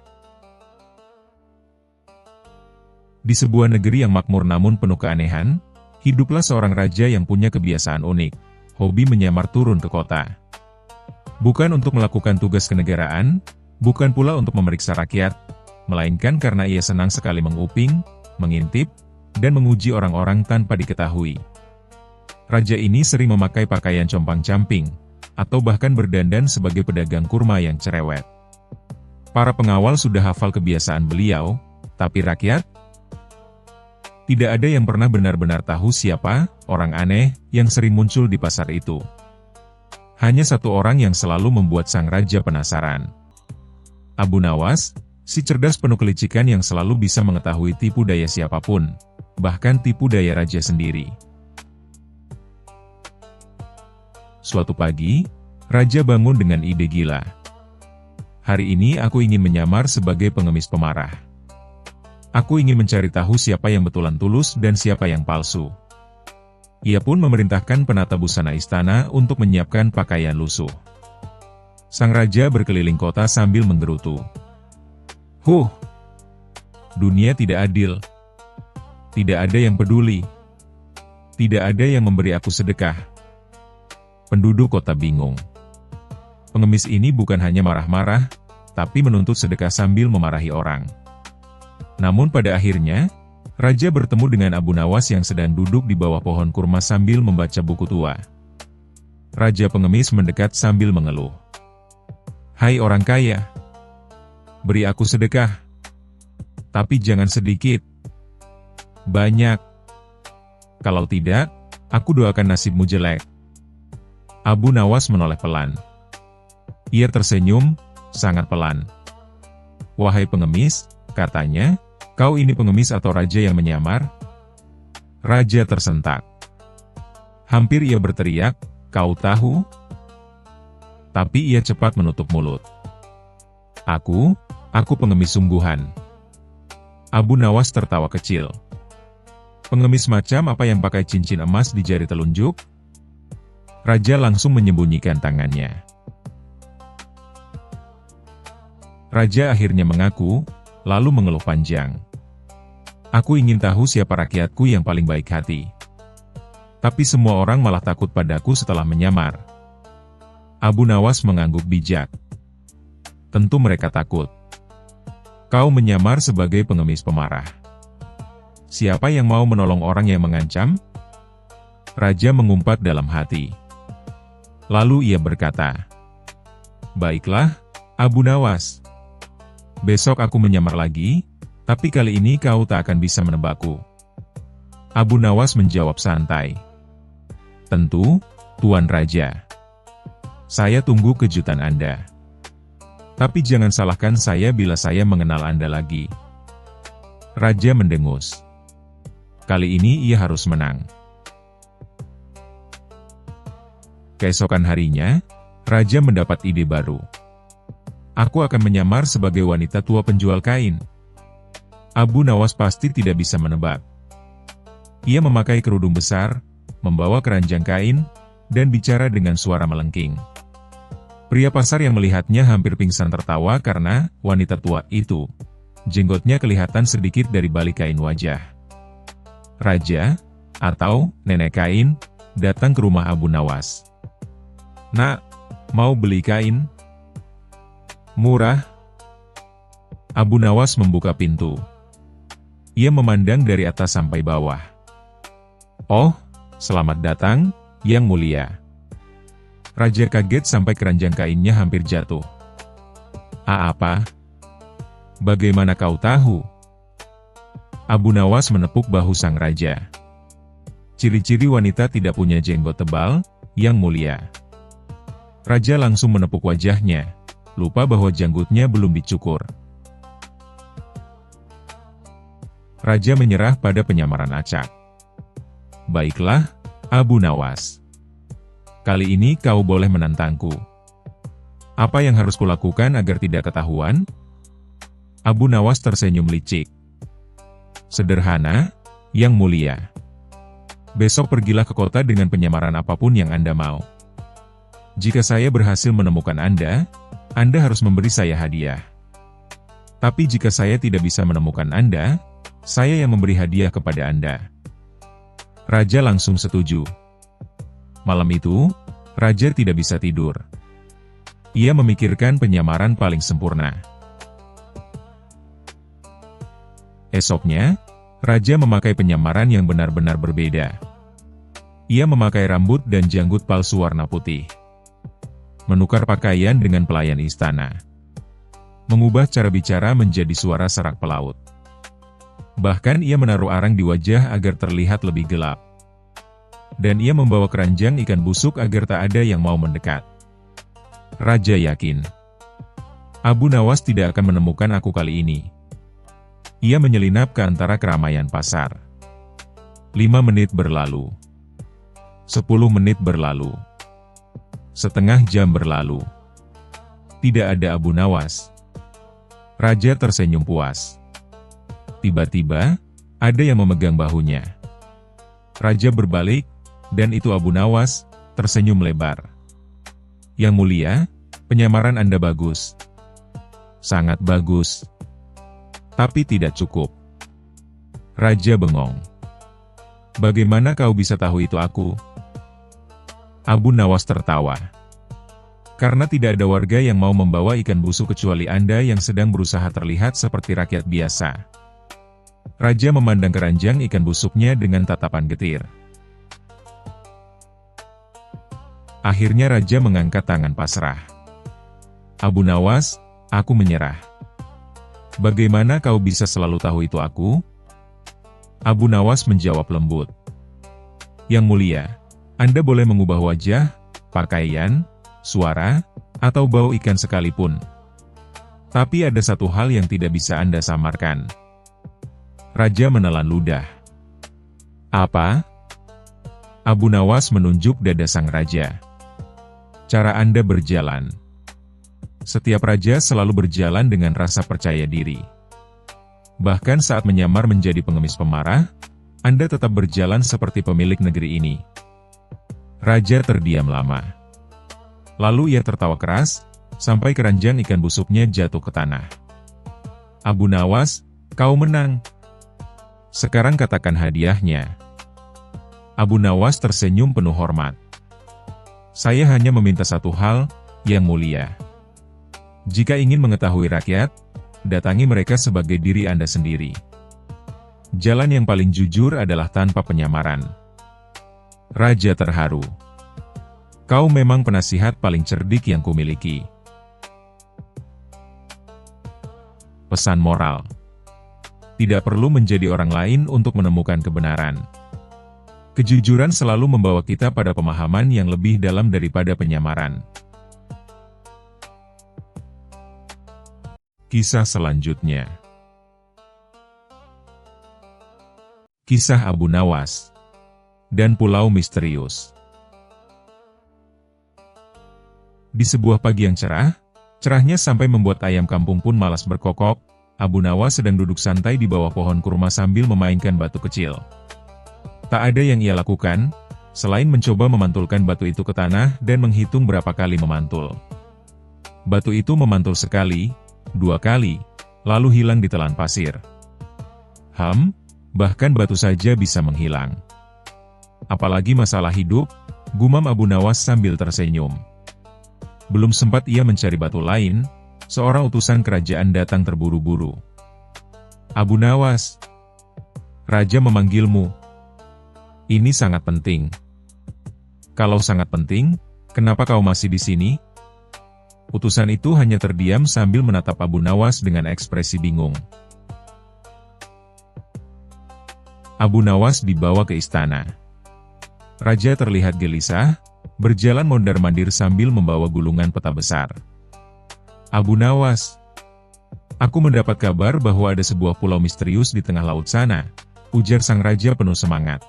Di sebuah negeri yang makmur namun penuh keanehan, hiduplah seorang raja yang punya kebiasaan unik, hobi menyamar turun ke kota. Bukan untuk melakukan tugas kenegaraan, bukan pula untuk memeriksa rakyat, melainkan karena ia senang sekali menguping, mengintip, dan menguji orang-orang tanpa diketahui. Raja ini sering memakai pakaian compang-camping, atau bahkan berdandan sebagai pedagang kurma yang cerewet. Para pengawal sudah hafal kebiasaan beliau, tapi rakyat? Tidak ada yang pernah benar-benar tahu siapa orang aneh yang sering muncul di pasar itu. Hanya satu orang yang selalu membuat sang raja penasaran. Abu Nawas, si cerdas penuh kelicikan yang selalu bisa mengetahui tipu daya siapapun, bahkan tipu daya raja sendiri. Suatu pagi, raja bangun dengan ide gila. Hari ini aku ingin menyamar sebagai pengemis pemarah. Aku ingin mencari tahu siapa yang betulan tulus dan siapa yang palsu. Ia pun memerintahkan penata busana istana untuk menyiapkan pakaian lusuh. Sang raja berkeliling kota sambil menggerutu. Dunia tidak adil. Tidak ada yang peduli. Tidak ada yang memberi aku sedekah. Penduduk kota bingung. Pengemis ini bukan hanya marah-marah, tapi menuntut sedekah sambil memarahi orang. Namun pada akhirnya, raja bertemu dengan Abu Nawas yang sedang duduk di bawah pohon kurma sambil membaca buku tua. Raja pengemis mendekat sambil mengeluh. Hai orang kaya, beri aku sedekah. Tapi jangan sedikit. Banyak. Kalau tidak, aku doakan nasibmu jelek. Abu Nawas menoleh pelan. Ia tersenyum, sangat pelan. Wahai pengemis, katanya, kau ini pengemis atau raja yang menyamar? Raja tersentak. Hampir ia berteriak, kau tahu? Tapi ia cepat menutup mulut. Aku pengemis sungguhan. Abu Nawas tertawa kecil. Pengemis macam apa yang pakai cincin emas di jari telunjuk? Raja langsung menyembunyikan tangannya. Raja akhirnya mengaku, lalu mengeluh panjang. Aku ingin tahu siapa rakyatku yang paling baik hati. Tapi semua orang malah takut padaku setelah menyamar. Abu Nawas mengangguk bijak. Tentu mereka takut. Kau menyamar sebagai pengemis pemarah. Siapa yang mau menolong orang yang mengancam? Raja mengumpat dalam hati. Lalu ia berkata, Baiklah, Abu Nawas. Besok aku menyamar lagi, tapi kali ini kau tak akan bisa menebakku. Abu Nawas menjawab santai. Tentu, Tuan Raja. Saya tunggu kejutan Anda. Tapi jangan salahkan saya bila saya mengenal Anda lagi. Raja mendengus. Kali ini ia harus menang. Keesokan harinya, Raja mendapat ide baru. Aku akan menyamar sebagai wanita tua penjual kain. Abu Nawas pasti tidak bisa menebak. Ia memakai kerudung besar, membawa keranjang kain, dan bicara dengan suara melengking. Pria pasar yang melihatnya hampir pingsan tertawa karena wanita tua itu, jenggotnya kelihatan sedikit dari balik kain wajah. Raja, atau nenek kain, datang ke rumah Abu Nawas. "Nak, mau beli kain? Murah?" Abu Nawas membuka pintu. Ia memandang dari atas sampai bawah. "Oh, selamat datang, Yang Mulia." Raja kaget sampai keranjang kainnya hampir jatuh. Apa? Bagaimana kau tahu?" Abu Nawas menepuk bahu sang raja. "Ciri-ciri wanita tidak punya jenggot tebal, Yang Mulia." Raja langsung menepuk wajahnya, lupa bahwa janggutnya belum dicukur. Raja menyerah pada penyamaran acak. "Baiklah, Abu Nawas. Kali ini kau boleh menantangku. Apa yang harus kulakukan agar tidak ketahuan?" Abu Nawas tersenyum licik. "Sederhana, Yang Mulia. Besok pergilah ke kota dengan penyamaran apapun yang Anda mau. Jika saya berhasil menemukan Anda harus memberi saya hadiah. Tapi jika saya tidak bisa menemukan Anda, saya yang memberi hadiah kepada Anda." Raja langsung setuju. Malam itu, Raja tidak bisa tidur. Ia memikirkan penyamaran paling sempurna. Esoknya, Raja memakai penyamaran yang benar-benar berbeda. Ia memakai rambut dan janggut palsu warna putih. Menukar pakaian dengan pelayan istana. Mengubah cara bicara menjadi suara serak pelaut. Bahkan ia menaruh arang di wajah agar terlihat lebih gelap. Dan ia membawa keranjang ikan busuk agar tak ada yang mau mendekat. Raja yakin, Abu Nawas tidak akan menemukan aku kali ini. Ia menyelinap ke antara keramaian pasar. 5 menit berlalu. 10 menit berlalu. Setengah jam berlalu. Tidak ada Abu Nawas. Raja tersenyum puas. Tiba-tiba, ada yang memegang bahunya. Raja berbalik, dan itu Abu Nawas, tersenyum lebar. "Yang Mulia, penyamaran Anda bagus. Sangat bagus. Tapi tidak cukup." Raja bengong. "Bagaimana kau bisa tahu itu aku?" Abu Nawas tertawa. "Karena tidak ada warga yang mau membawa ikan busuk kecuali Anda yang sedang berusaha terlihat seperti rakyat biasa." Raja memandang keranjang ikan busuknya dengan tatapan getir. Akhirnya Raja mengangkat tangan pasrah. "Abu Nawas, aku menyerah." "Bagaimana kau bisa selalu tahu itu aku?" Abu Nawas menjawab lembut. "Yang Mulia, Anda boleh mengubah wajah, pakaian, suara, atau bau ikan sekalipun. Tapi ada satu hal yang tidak bisa Anda samarkan." Raja menelan ludah. "Apa?" Abu Nawas menunjuk dada sang raja. "Cara Anda berjalan." Setiap raja selalu berjalan dengan rasa percaya diri. Bahkan saat menyamar menjadi pengemis pemarah, Anda tetap berjalan seperti pemilik negeri ini. Raja terdiam lama. Lalu ia tertawa keras, sampai keranjang ikan busuknya jatuh ke tanah. "Abu Nawas, kau menang. Sekarang katakan hadiahnya." Abu Nawas tersenyum penuh hormat. "Saya hanya meminta satu hal, Yang Mulia. Jika ingin mengetahui rakyat, datangi mereka sebagai diri Anda sendiri. Jalan yang paling jujur adalah tanpa penyamaran." Raja terharu. "Kau memang penasihat paling cerdik yang kumiliki." Pesan moral. Tidak perlu menjadi orang lain untuk menemukan kebenaran. Kejujuran selalu membawa kita pada pemahaman yang lebih dalam daripada penyamaran. Kisah selanjutnya. Kisah Abu Nawas dan Pulau Misterius. Di sebuah pagi yang cerahnya sampai membuat ayam kampung pun malas berkokok, Abu Nawas sedang duduk santai di bawah pohon kurma sambil memainkan batu kecil. Tak ada yang ia lakukan, selain mencoba memantulkan batu itu ke tanah dan menghitung berapa kali memantul. Batu itu memantul sekali, 2 kali, lalu hilang di telan pasir. Bahkan batu saja bisa menghilang. Apalagi masalah hidup, gumam Abu Nawas sambil tersenyum. Belum sempat ia mencari batu lain, seorang utusan kerajaan datang terburu-buru. "Abu Nawas, Raja memanggilmu. Ini sangat penting." "Kalau sangat penting, kenapa kau masih di sini?" Utusan itu hanya terdiam sambil menatap Abu Nawas dengan ekspresi bingung. Abu Nawas dibawa ke istana. Raja terlihat gelisah, berjalan mondar-mandir sambil membawa gulungan peta besar. "Abu Nawas, aku mendapat kabar bahwa ada sebuah pulau misterius di tengah laut sana," ujar sang raja penuh semangat.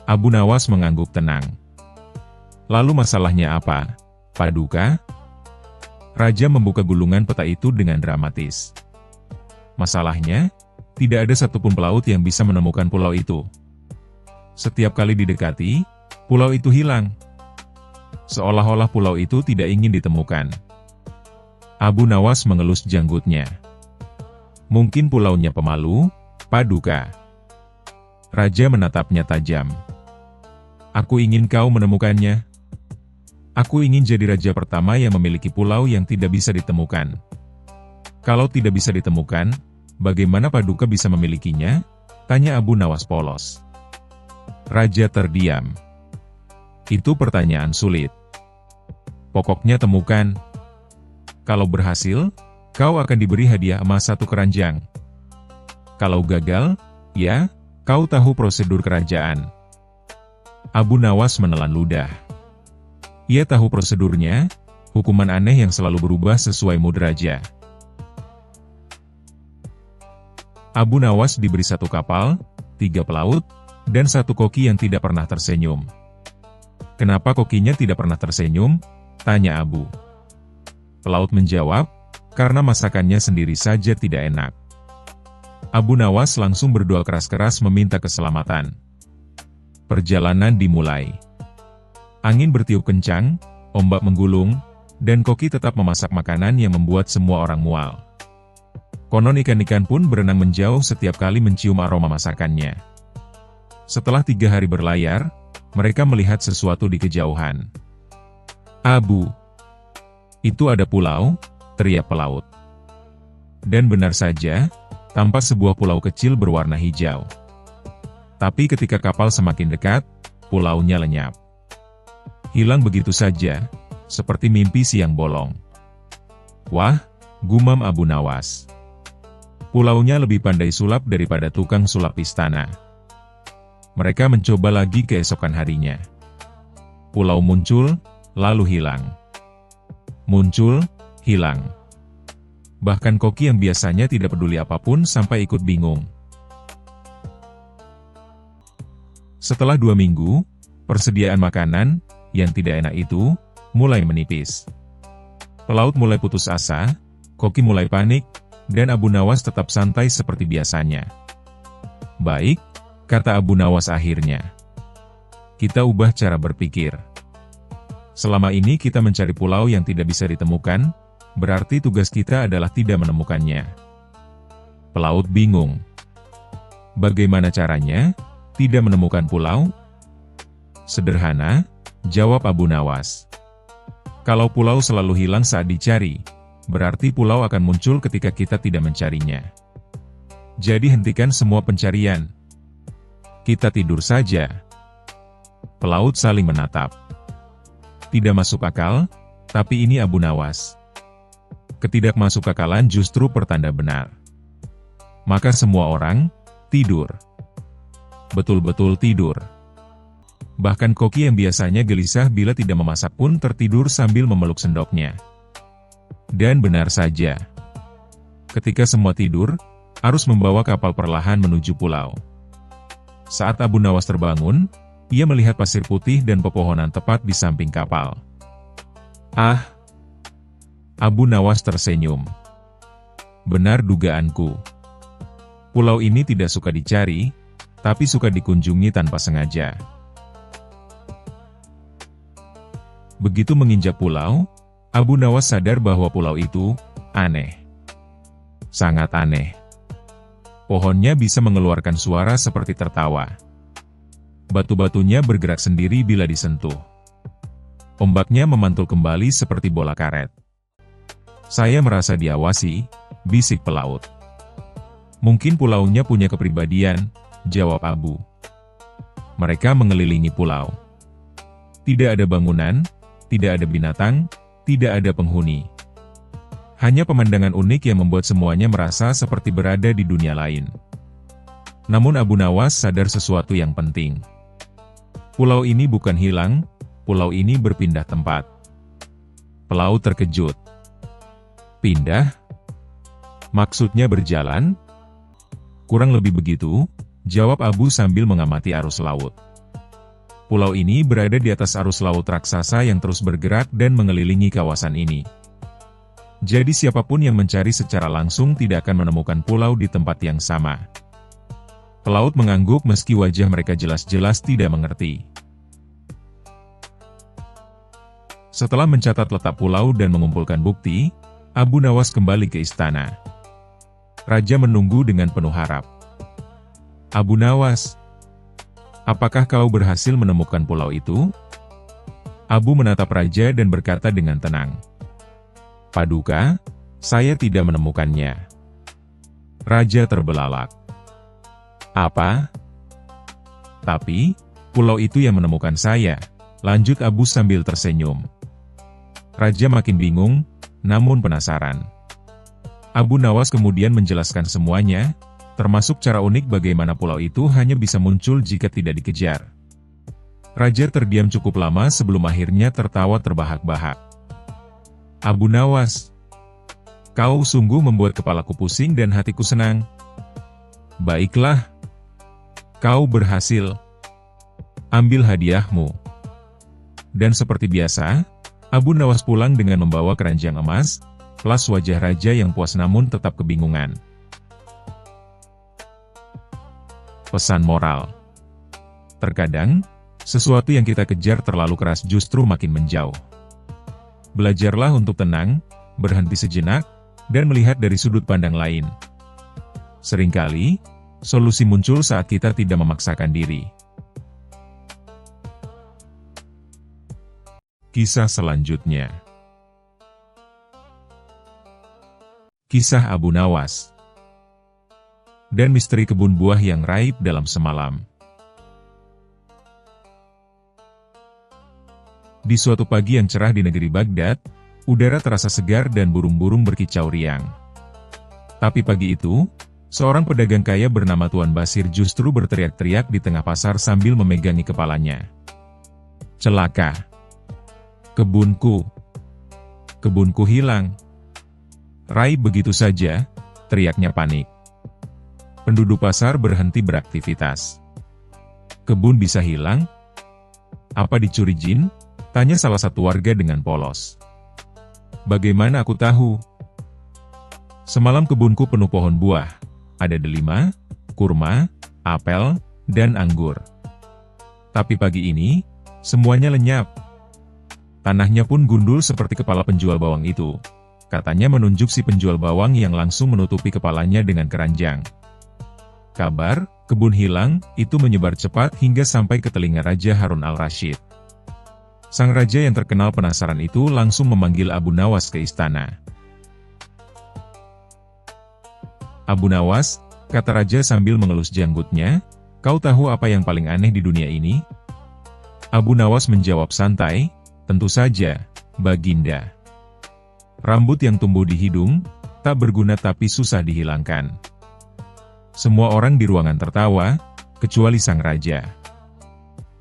Abu Nawas mengangguk tenang. "Lalu masalahnya apa, Paduka?" Raja membuka gulungan peta itu dengan dramatis. "Masalahnya, tidak ada satupun pelaut yang bisa menemukan pulau itu. Setiap kali didekati, pulau itu hilang. Seolah-olah pulau itu tidak ingin ditemukan." Abu Nawas mengelus janggutnya. "Mungkin pulaunya pemalu, Paduka." Raja menatapnya tajam. "Aku ingin kau menemukannya. Aku ingin jadi raja pertama yang memiliki pulau yang tidak bisa ditemukan." "Kalau tidak bisa ditemukan, bagaimana Paduka bisa memilikinya?" tanya Abu Nawas polos. Raja terdiam. "Itu pertanyaan sulit. Pokoknya temukan. Kalau berhasil, kau akan diberi hadiah emas 1 keranjang. Kalau gagal, ya, kau tahu prosedur kerajaan." Abu Nawas menelan ludah. Ia tahu prosedurnya, hukuman aneh yang selalu berubah sesuai mood raja. Abu Nawas diberi 1 kapal, 3 pelaut, dan 1 koki yang tidak pernah tersenyum. "Kenapa kokinya tidak pernah tersenyum?" tanya Abu. Pelaut menjawab, "Karena masakannya sendiri saja tidak enak." Abu Nawas langsung berdoa keras-keras meminta keselamatan. Perjalanan dimulai. Angin bertiup kencang, ombak menggulung, dan koki tetap memasak makanan yang membuat semua orang mual. Konon ikan-ikan pun berenang menjauh setiap kali mencium aroma masakannya. Setelah 3 hari berlayar, mereka melihat sesuatu di kejauhan. "Abu, itu ada pulau," teriak pelaut. Dan benar saja, tampak sebuah pulau kecil berwarna hijau. Tapi ketika kapal semakin dekat, pulaunya lenyap. Hilang begitu saja, seperti mimpi siang bolong. "Wah," gumam Abu Nawas. "Pulaunya lebih pandai sulap daripada tukang sulap istana." Mereka mencoba lagi keesokan harinya. Pulau muncul, lalu hilang. Muncul, hilang. Bahkan koki yang biasanya tidak peduli apapun sampai ikut bingung. Setelah 2 minggu, persediaan makanan yang tidak enak itu mulai menipis. Pelaut mulai putus asa, koki mulai panik, dan Abu Nawas tetap santai seperti biasanya. "Baik," kata Abu Nawas akhirnya. "Kita ubah cara berpikir. Selama ini kita mencari pulau yang tidak bisa ditemukan, berarti tugas kita adalah tidak menemukannya." Pelaut bingung. "Bagaimana caranya tidak menemukan pulau?" "Sederhana," jawab Abu Nawas. "Kalau pulau selalu hilang saat dicari, berarti pulau akan muncul ketika kita tidak mencarinya. Jadi hentikan semua pencarian. Kita tidur saja." Pelaut saling menatap. Tidak masuk akal, tapi ini Abu Nawas. Ketidakmasukakalan justru pertanda benar. Maka semua orang tidur. Betul-betul tidur. Bahkan koki yang biasanya gelisah bila tidak memasak pun tertidur sambil memeluk sendoknya. Dan benar saja. Ketika semua tidur, arus membawa kapal perlahan menuju pulau. Saat Abu Nawas terbangun, ia melihat pasir putih dan pepohonan tepat di samping kapal. "Ah!" Abu Nawas tersenyum. "Benar dugaanku. Pulau ini tidak suka dicari, tapi suka dikunjungi tanpa sengaja." Begitu menginjak pulau, Abu Nawas sadar bahwa pulau itu aneh. Sangat aneh. Pohonnya bisa mengeluarkan suara seperti tertawa. Batu-batunya bergerak sendiri bila disentuh. Ombaknya memantul kembali seperti bola karet. Saya merasa diawasi, bisik pelaut. Mungkin pulaunya punya kepribadian, jawab Abu. Mereka mengelilingi pulau. Tidak ada bangunan, tidak ada binatang, tidak ada penghuni. Hanya pemandangan unik yang membuat semuanya merasa seperti berada di dunia lain. Namun Abu Nawas sadar sesuatu yang penting. Pulau ini bukan hilang, pulau ini berpindah tempat. Pelaut terkejut. Pindah? Maksudnya berjalan? Kurang lebih begitu, jawab Abu sambil mengamati arus laut. Pulau ini berada di atas arus laut raksasa yang terus bergerak dan mengelilingi kawasan ini. Jadi siapapun yang mencari secara langsung tidak akan menemukan pulau di tempat yang sama. Pelaut mengangguk meski wajah mereka jelas-jelas tidak mengerti. Setelah mencatat letak pulau dan mengumpulkan bukti, Abu Nawas kembali ke istana. Raja menunggu dengan penuh harap. Abu Nawas, apakah kau berhasil menemukan pulau itu? Abu menatap raja dan berkata dengan tenang. Paduka, saya tidak menemukannya. Raja terbelalak. Apa? Tapi, pulau itu yang menemukan saya, lanjut Abu sambil tersenyum. Raja makin bingung, namun penasaran. Abu Nawas kemudian menjelaskan semuanya, termasuk cara unik bagaimana pulau itu hanya bisa muncul jika tidak dikejar. Raja terdiam cukup lama sebelum akhirnya tertawa terbahak-bahak. Abu Nawas, kau sungguh membuat kepalaku pusing dan hatiku senang. Baiklah, kau berhasil. Ambil hadiahmu. Dan seperti biasa, Abu Nawas pulang dengan membawa keranjang emas, plus wajah raja yang puas namun tetap kebingungan. Pesan moral. Terkadang, sesuatu yang kita kejar terlalu keras justru makin menjauh. Belajarlah untuk tenang, berhenti sejenak, dan melihat dari sudut pandang lain. Seringkali, solusi muncul saat kita tidak memaksakan diri. Kisah selanjutnya. Kisah Abu Nawas dan misteri kebun buah yang raib dalam semalam. Di suatu pagi yang cerah di negeri Baghdad, udara terasa segar dan burung-burung berkicau riang. Tapi pagi itu, seorang pedagang kaya bernama Tuan Basir justru berteriak-teriak di tengah pasar sambil memegangi kepalanya. Celaka! Kebunku! Kebunku hilang! Raib begitu saja, teriaknya panik. Penduduk pasar berhenti beraktivitas. Kebun bisa hilang? Apa dicuri jin? Tanya salah satu warga dengan polos. Bagaimana aku tahu? Semalam kebunku penuh pohon buah. Ada delima, kurma, apel, dan anggur. Tapi pagi ini, semuanya lenyap. Tanahnya pun gundul seperti kepala penjual bawang itu. Katanya menunjuk si penjual bawang yang langsung menutupi kepalanya dengan keranjang. Kabar, kebun hilang, itu menyebar cepat hingga sampai ke telinga Raja Harun al-Rasyid. Sang raja yang terkenal penasaran itu langsung memanggil Abu Nawas ke istana. Abu Nawas, kata raja sambil mengelus janggutnya, kau tahu apa yang paling aneh di dunia ini? Abu Nawas menjawab santai, tentu saja, Baginda. Rambut yang tumbuh di hidung, tak berguna tapi susah dihilangkan. Semua orang di ruangan tertawa, kecuali sang raja.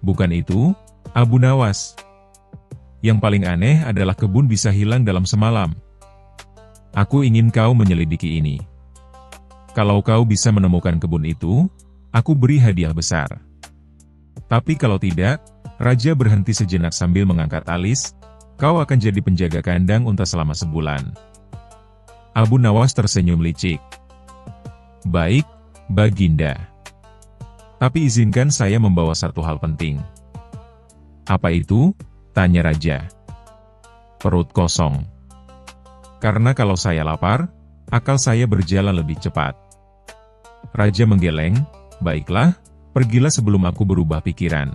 Bukan itu, Abu Nawas. Yang paling aneh adalah kebun bisa hilang dalam semalam. Aku ingin kau menyelidiki ini. Kalau kau bisa menemukan kebun itu, aku beri hadiah besar. Tapi kalau tidak, raja berhenti sejenak sambil mengangkat alis, kau akan jadi penjaga kandang unta selama sebulan. Abu Nawas tersenyum licik. Baik, Baginda. Tapi izinkan saya membawa satu hal penting. Apa itu? Tanya raja. perut kosong. Karena kalau saya lapar, akal saya berjalan lebih cepat. Raja menggeleng, baiklah, pergilah sebelum aku berubah pikiran.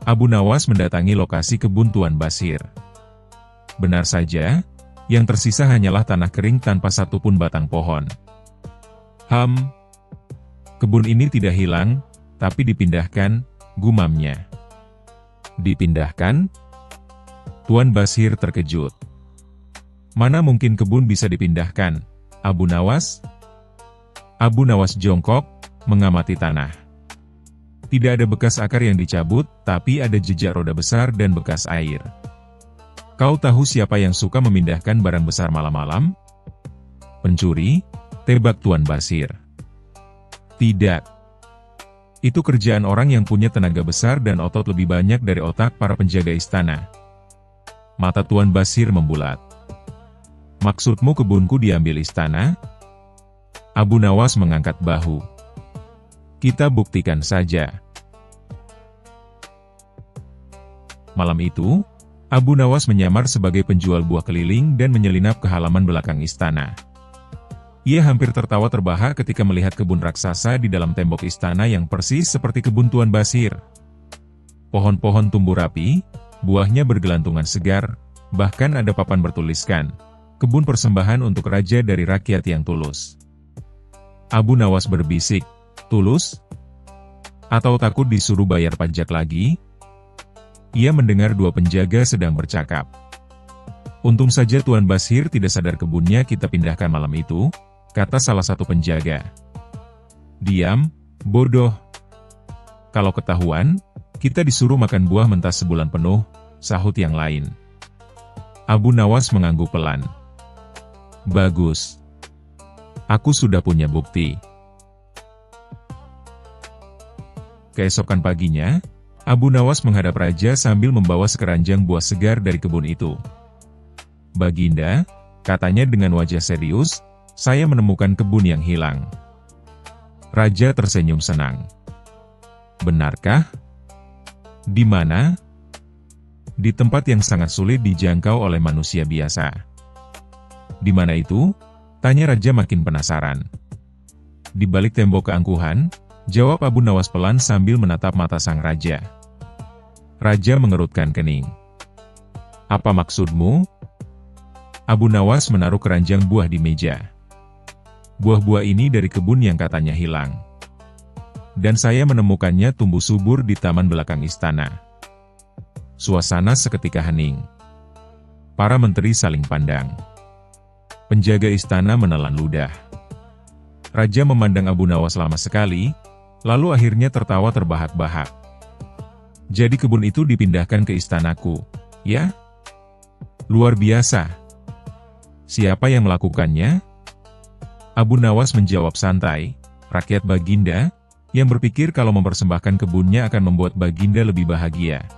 Abu Nawas mendatangi lokasi kebun Tuan Basir. Benar saja, yang tersisa hanyalah tanah kering tanpa satupun batang pohon. Kebun ini tidak hilang, tapi dipindahkan, gumamnya. Dipindahkan? Tuan Basir terkejut. Mana mungkin kebun bisa dipindahkan, Abu Nawas? Abu Nawas jongkok, mengamati tanah. Tidak ada bekas akar yang dicabut, tapi ada jejak roda besar dan bekas air. Kau tahu siapa yang suka memindahkan barang besar malam-malam? Pencuri? Tebak Tuan Basir. Tidak. Itu kerjaan orang yang punya tenaga besar dan otot lebih banyak dari otak para penjaga istana. Mata Tuan Basir membulat. Maksudmu kebunku diambil istana? Abu Nawas mengangkat bahu. Kita buktikan saja. Malam itu, Abu Nawas menyamar sebagai penjual buah keliling dan menyelinap ke halaman belakang istana. Ia hampir tertawa terbahak ketika melihat kebun raksasa di dalam tembok istana yang persis seperti kebun Tuan Basir. Pohon-pohon tumbuh rapi, buahnya bergelantungan segar, bahkan ada papan bertuliskan, kebun persembahan untuk raja dari rakyat yang tulus. Abu Nawas berbisik, tulus? Atau takut disuruh bayar pajak lagi? Ia mendengar dua penjaga sedang bercakap. Untung saja Tuan Basir tidak sadar kebunnya kita pindahkan malam itu, kata salah satu penjaga. Diam, bodoh. Kalau ketahuan, kita disuruh makan buah mentah sebulan penuh, sahut yang lain. Abu Nawas mengangguk pelan. Bagus. Aku sudah punya bukti. Keesokan paginya, Abu Nawas menghadap raja sambil membawa sekeranjang buah segar dari kebun itu. Baginda, katanya dengan wajah serius, saya menemukan kebun yang hilang. Raja tersenyum senang. Benarkah? Di mana? Di tempat yang sangat sulit dijangkau oleh manusia biasa. Di mana itu? Tanya raja makin penasaran. Di balik tembok keangkuhan, jawab Abu Nawas pelan sambil menatap mata sang raja. Raja mengerutkan kening. Apa maksudmu? Abu Nawas menaruh keranjang buah di meja. Buah-buah ini dari kebun yang katanya hilang. Dan saya menemukannya tumbuh subur di taman belakang istana. Suasana seketika hening. Para menteri saling pandang. Penjaga istana menelan ludah. Raja memandang Abu Nawas lama sekali, lalu akhirnya tertawa terbahak-bahak. Jadi kebun itu dipindahkan ke istanaku, ya? Luar biasa. Siapa yang melakukannya? Abu Nawas menjawab santai, rakyat Baginda, yang berpikir kalau mempersembahkan kebunnya akan membuat Baginda lebih bahagia.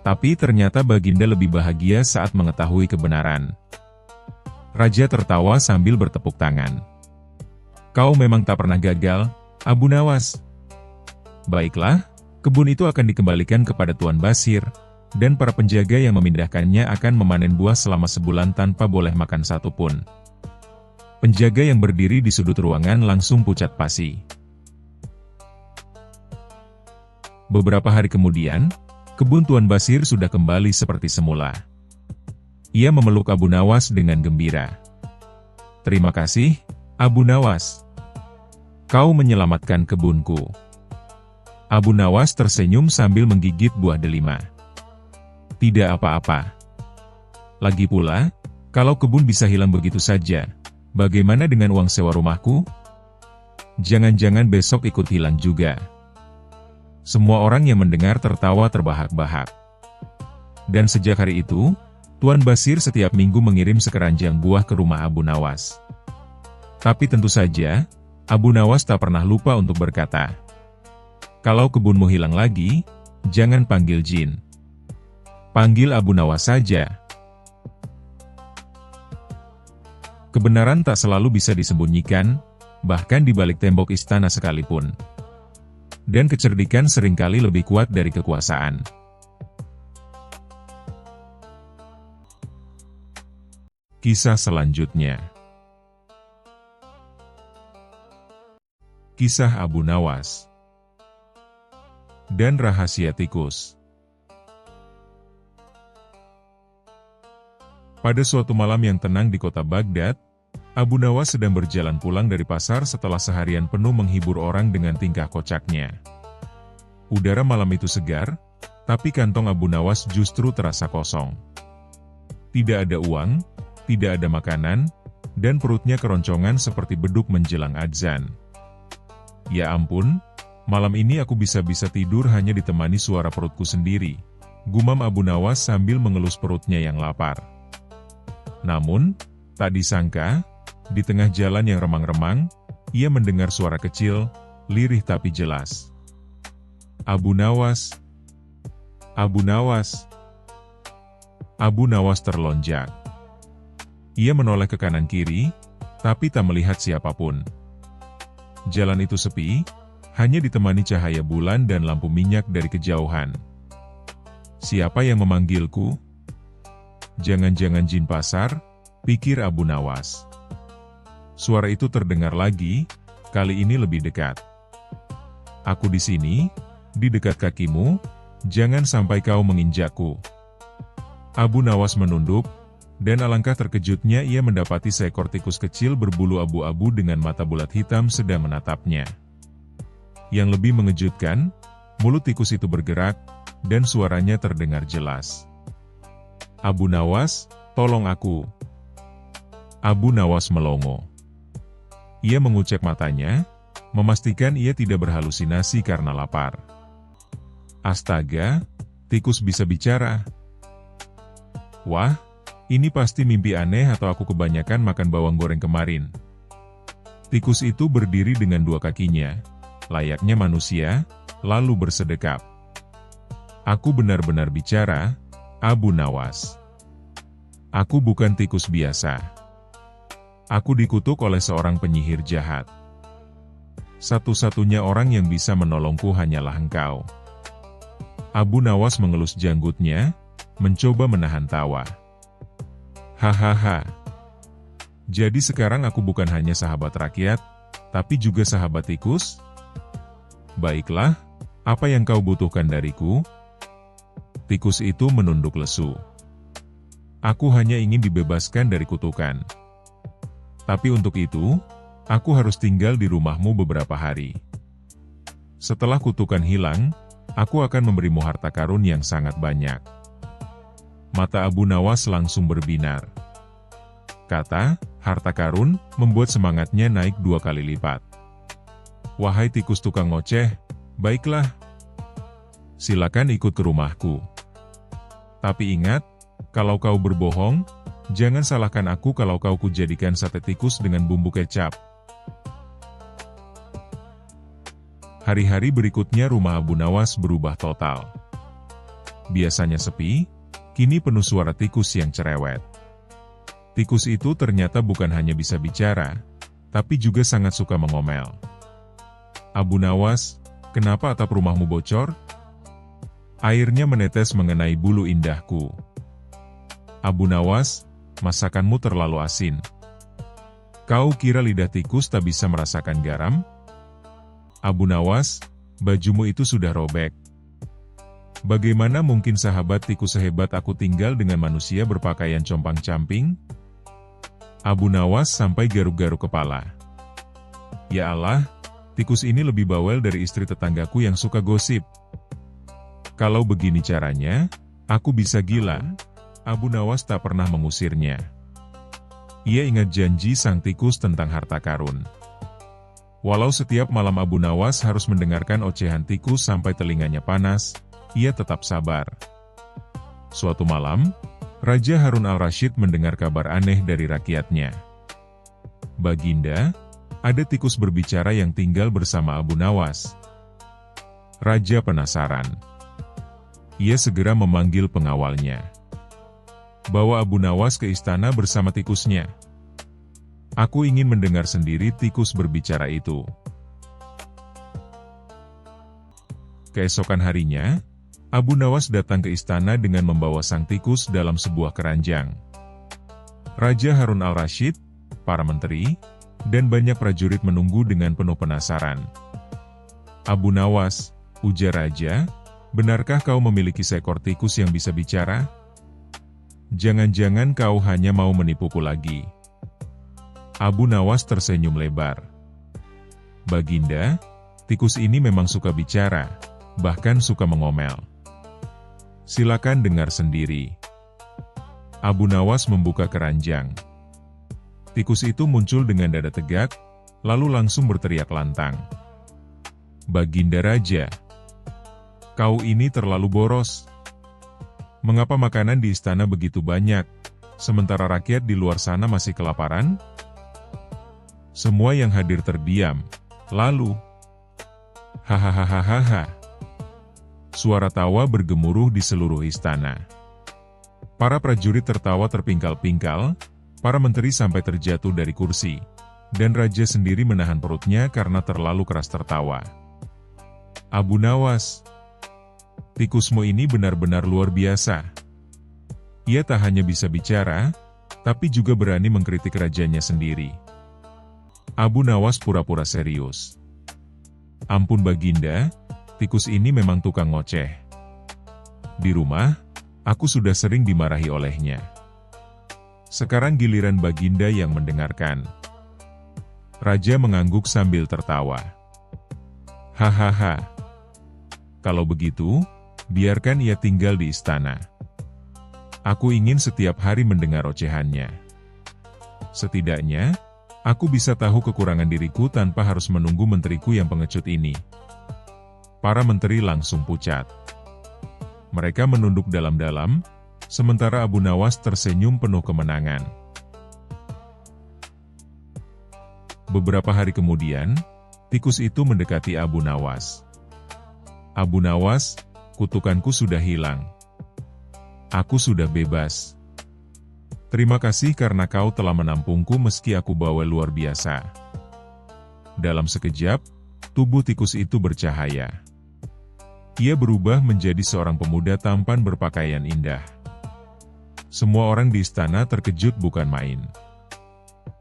Tapi ternyata Baginda lebih bahagia saat mengetahui kebenaran. Raja tertawa sambil bertepuk tangan. Kau memang tak pernah gagal, Abu Nawas. Baiklah, kebun itu akan dikembalikan kepada Tuan Basir, dan para penjaga yang memindahkannya akan memanen buah selama sebulan tanpa boleh makan satupun. Penjaga yang berdiri di sudut ruangan langsung pucat pasi. Beberapa hari kemudian, kebun Tuan Basir sudah kembali seperti semula. Ia memeluk Abu Nawas dengan gembira. Terima kasih, Abu Nawas. Kau menyelamatkan kebunku. Abu Nawas tersenyum sambil menggigit buah delima. Tidak apa-apa. Lagi pula, kalau kebun bisa hilang begitu saja, bagaimana dengan uang sewa rumahku? Jangan-jangan besok ikut hilang juga. Semua orang yang mendengar tertawa terbahak-bahak. Dan sejak hari itu, Tuan Basir setiap minggu mengirim sekeranjang buah ke rumah Abu Nawas. Tapi tentu saja, Abu Nawas tak pernah lupa untuk berkata, kalau kebunmu hilang lagi, jangan panggil jin. Panggil Abu Nawas saja. Kebenaran tak selalu bisa disembunyikan, bahkan di balik tembok istana sekalipun. Dan kecerdikan seringkali lebih kuat dari kekuasaan. Kisah selanjutnya. Kisah Abu Nawas dan Rahasia Tikus. Pada suatu malam yang tenang di kota Baghdad, Abu Nawas sedang berjalan pulang dari pasar setelah seharian penuh menghibur orang dengan tingkah kocaknya. Udara malam itu segar, tapi kantong Abu Nawas justru terasa kosong. Tidak ada uang, tidak ada makanan, dan perutnya keroncongan seperti beduk menjelang adzan. Ya ampun, malam ini aku bisa-bisa tidur hanya ditemani suara perutku sendiri, gumam Abu Nawas sambil mengelus perutnya yang lapar. Namun, tak disangka, di tengah jalan yang remang-remang, ia mendengar suara kecil, lirih tapi jelas. Abu Nawas, Abu Nawas. Abu Nawas terlonjak. Ia menoleh ke kanan kiri, tapi tak melihat siapapun. Jalan itu sepi, hanya ditemani cahaya bulan dan lampu minyak dari kejauhan. Siapa yang memanggilku? Jangan-jangan jin pasar, pikir Abu Nawas. Suara itu terdengar lagi, kali ini lebih dekat. Aku di sini, di dekat kakimu, jangan sampai kau menginjakku. Abu Nawas menunduk, dan alangkah terkejutnya ia mendapati seekor tikus kecil berbulu abu-abu dengan mata bulat hitam sedang menatapnya. Yang lebih mengejutkan, mulut tikus itu bergerak, dan suaranya terdengar jelas. Abu Nawas, tolong aku. Abu Nawas melongo. Ia mengucek matanya, memastikan ia tidak berhalusinasi karena lapar. Astaga, tikus bisa bicara. Wah, ini pasti mimpi aneh atau aku kebanyakan makan bawang goreng kemarin. Tikus itu berdiri dengan dua kakinya, layaknya manusia, lalu bersedekap. Aku benar-benar bicara, Abu Nawas. Aku bukan tikus biasa. Aku dikutuk oleh seorang penyihir jahat. Satu-satunya orang yang bisa menolongku hanyalah engkau. Abu Nawas mengelus janggutnya, mencoba menahan tawa. Hahaha. Jadi sekarang aku bukan hanya sahabat rakyat, tapi juga sahabat tikus? Baiklah, apa yang kau butuhkan dariku? Tikus itu menunduk lesu. Aku hanya ingin dibebaskan dari kutukan. Tapi untuk itu, aku harus tinggal di rumahmu beberapa hari. Setelah kutukan hilang, aku akan memberimu harta karun yang sangat banyak. Mata Abu Nawas langsung berbinar. Kata, harta karun, membuat semangatnya naik 2 kali lipat. Wahai tikus tukang ngoceh, baiklah. Silakan ikut ke rumahku. Tapi ingat, kalau kau berbohong, jangan salahkan aku kalau kau kujadikan sate tikus dengan bumbu kecap. Hari-hari berikutnya rumah Abu Nawas berubah total. Biasanya sepi, kini penuh suara tikus yang cerewet. Tikus itu ternyata bukan hanya bisa bicara, tapi juga sangat suka mengomel. Abu Nawas, kenapa atap rumahmu bocor? Airnya menetes mengenai bulu indahku. Abu Nawas, masakanmu terlalu asin. Kau kira lidah tikus tak bisa merasakan garam? Abu Nawas, bajumu itu sudah robek. Bagaimana mungkin sahabat tikus sehebat aku tinggal dengan manusia berpakaian compang-camping? Abu Nawas sampai garuk-garuk kepala. Ya Allah, tikus ini lebih bawel dari istri tetanggaku yang suka gosip. Kalau begini caranya, aku bisa gila. Abu Nawas tak pernah mengusirnya. Ia ingat janji sang tikus tentang harta karun. Walau setiap malam Abu Nawas harus mendengarkan ocehan tikus sampai telinganya panas, ia tetap sabar. Suatu malam, Raja Harun al-Rasyid mendengar kabar aneh dari rakyatnya. Baginda, ada tikus berbicara yang tinggal bersama Abu Nawas. Raja penasaran. Ia segera memanggil pengawalnya. Bawa Abu Nawas ke istana bersama tikusnya. Aku ingin mendengar sendiri tikus berbicara itu. Keesokan harinya, Abu Nawas datang ke istana dengan membawa sang tikus dalam sebuah keranjang. Raja Harun al-Rasyid, para menteri, dan banyak prajurit menunggu dengan penuh penasaran. Abu Nawas, ujar raja, benarkah kau memiliki seekor tikus yang bisa bicara? Jangan-jangan kau hanya mau menipuku lagi. Abu Nawas tersenyum lebar. Baginda, tikus ini memang suka bicara, bahkan suka mengomel. Silakan dengar sendiri. Abu Nawas membuka keranjang. Tikus itu muncul dengan dada tegak, lalu langsung berteriak lantang. Baginda Raja, kau ini terlalu boros. Mengapa makanan di istana begitu banyak, sementara rakyat di luar sana masih kelaparan? Semua yang hadir terdiam, lalu, hahaha. Suara tawa bergemuruh di seluruh istana. Para prajurit tertawa terpingkal-pingkal, para menteri sampai terjatuh dari kursi, dan raja sendiri menahan perutnya karena terlalu keras tertawa. Abu Nawas, tikusmu ini benar-benar luar biasa. Ia tak hanya bisa bicara, tapi juga berani mengkritik rajanya sendiri. Abu Nawas pura-pura serius. Ampun Baginda, tikus ini memang tukang ngoceh. Di rumah, aku sudah sering dimarahi olehnya. Sekarang giliran Baginda yang mendengarkan. Raja mengangguk sambil tertawa. Hahaha. Kalau begitu, biarkan ia tinggal di istana. Aku ingin setiap hari mendengar ocehannya. Setidaknya, aku bisa tahu kekurangan diriku tanpa harus menunggu menteriku yang pengecut ini. Para menteri langsung pucat. Mereka menunduk dalam-dalam, sementara Abu Nawas tersenyum penuh kemenangan. Beberapa hari kemudian, tikus itu mendekati Abu Nawas. Abu Nawas, kutukanku sudah hilang. Aku sudah bebas. Terima kasih karena kau telah menampungku meski aku bawel luar biasa. Dalam sekejap, tubuh tikus itu bercahaya. Ia berubah menjadi seorang pemuda tampan berpakaian indah. Semua orang di istana terkejut bukan main.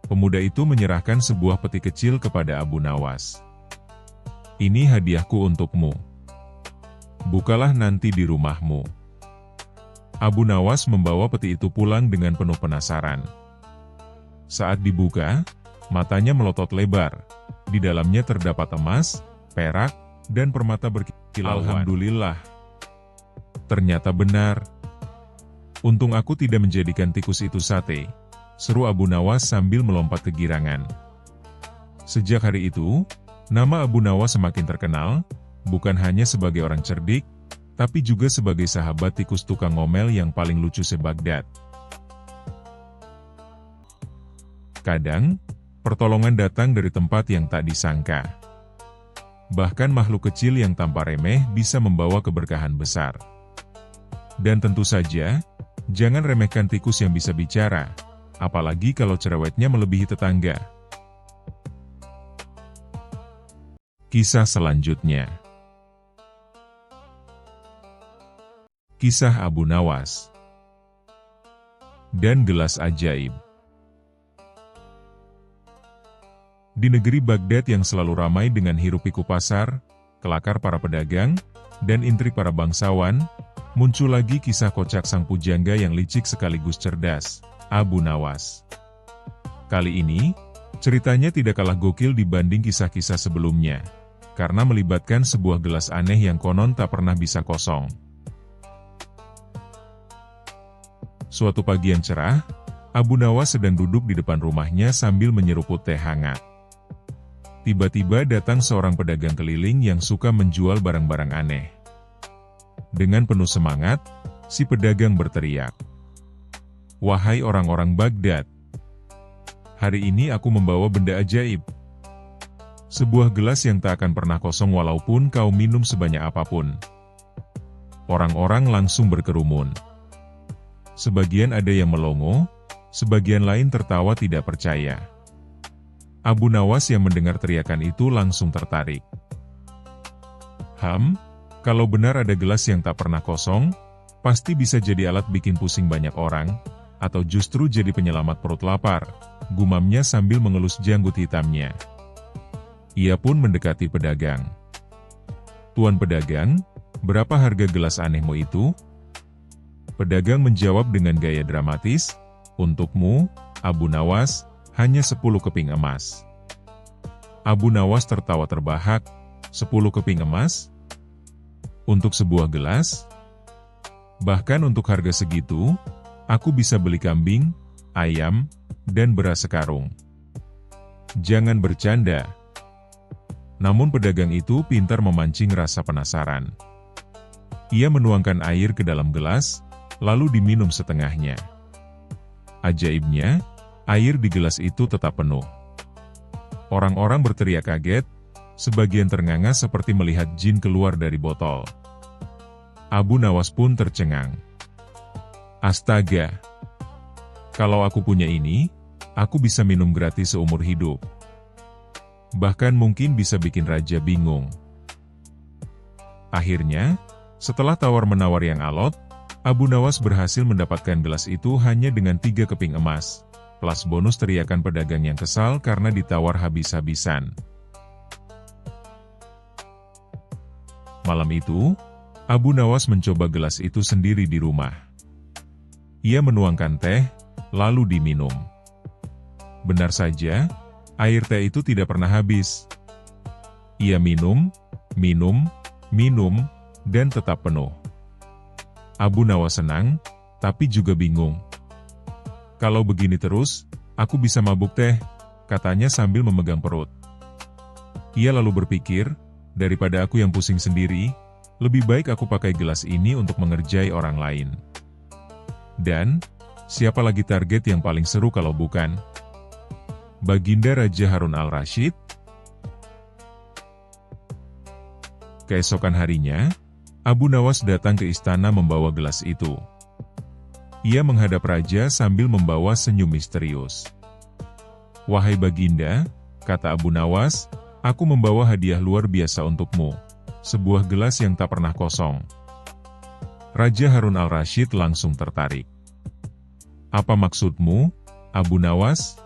Pemuda itu menyerahkan sebuah peti kecil kepada Abu Nawas. Ini hadiahku untukmu. Bukalah nanti di rumahmu. Abu Nawas membawa peti itu pulang dengan penuh penasaran. Saat dibuka, matanya melotot lebar. Di dalamnya terdapat emas, perak, dan permata berkilauan. Alhamdulillah. Ternyata benar. Untung aku tidak menjadikan tikus itu sate, seru Abu Nawas sambil melompat kegirangan. Sejak hari itu, nama Abu Nawas semakin terkenal, bukan hanya sebagai orang cerdik, tapi juga sebagai sahabat tikus tukang ngomel yang paling lucu se-Baghdad. Kadang, pertolongan datang dari tempat yang tak disangka. Bahkan makhluk kecil yang tanpa remeh bisa membawa keberkahan besar. Dan tentu saja, jangan remehkan tikus yang bisa bicara, apalagi kalau cerewetnya melebihi tetangga. Kisah selanjutnya. Kisah Abu Nawas dan gelas ajaib. Di negeri Baghdad yang selalu ramai dengan hiruk-pikuk pasar, kelakar para pedagang, dan intrik para bangsawan, muncul lagi kisah kocak sang pujangga yang licik sekaligus cerdas, Abu Nawas. Kali ini, ceritanya tidak kalah gokil dibanding kisah-kisah sebelumnya, karena melibatkan sebuah gelas aneh yang konon tak pernah bisa kosong. Suatu pagi yang cerah, Abu Nawas sedang duduk di depan rumahnya sambil menyeruput teh hangat. Tiba-tiba datang seorang pedagang keliling yang suka menjual barang-barang aneh. Dengan penuh semangat, si pedagang berteriak, "Wahai orang-orang Baghdad, hari ini aku membawa benda ajaib. Sebuah gelas yang tak akan pernah kosong walaupun kau minum sebanyak apapun." Orang-orang langsung berkerumun. Sebagian ada yang melongo, sebagian lain tertawa tidak percaya. Abu Nawas yang mendengar teriakan itu langsung tertarik. Kalau benar ada gelas yang tak pernah kosong, pasti bisa jadi alat bikin pusing banyak orang, atau justru jadi penyelamat perut lapar, gumamnya sambil mengelus janggut hitamnya. Ia pun mendekati pedagang. "Tuan pedagang, berapa harga gelas anehmu itu?" Pedagang menjawab dengan gaya dramatis, "Untukmu, Abu Nawas, hanya 10 keping emas." Abu Nawas tertawa terbahak, "10 keping emas? Untuk sebuah gelas? Bahkan untuk harga segitu, aku bisa beli kambing, ayam, dan beras sekarung. Jangan bercanda." Namun pedagang itu pintar memancing rasa penasaran. Ia menuangkan air ke dalam gelas, lalu diminum setengahnya. Ajaibnya, air di gelas itu tetap penuh. Orang-orang berteriak kaget, sebagian ternganga seperti melihat jin keluar dari botol. Abu Nawas pun tercengang. "Astaga! Kalau aku punya ini, aku bisa minum gratis seumur hidup. Bahkan mungkin bisa bikin raja bingung." Akhirnya, setelah tawar-menawar yang alot, Abu Nawas berhasil mendapatkan gelas itu hanya dengan 3 keping emas. Plus bonus teriakan pedagang yang kesal karena ditawar habis-habisan. Malam itu, Abu Nawas mencoba gelas itu sendiri di rumah. Ia menuangkan teh, lalu diminum. Benar saja, air teh itu tidak pernah habis. Ia minum, dan tetap penuh. Abu Nawas senang, tapi juga bingung. "Kalau begini terus, aku bisa mabuk teh," katanya sambil memegang perut. Ia lalu berpikir, daripada aku yang pusing sendiri, lebih baik aku pakai gelas ini untuk mengerjai orang lain. Dan, siapa lagi target yang paling seru kalau bukan Baginda Raja Harun al-Rasyid? Keesokan harinya, Abu Nawas datang ke istana membawa gelas itu. Ia menghadap raja sambil membawa senyum misterius. "Wahai Baginda," kata Abu Nawas, "aku membawa hadiah luar biasa untukmu. Sebuah gelas yang tak pernah kosong." Raja Harun al-Rasyid langsung tertarik. "Apa maksudmu, Abu Nawas?"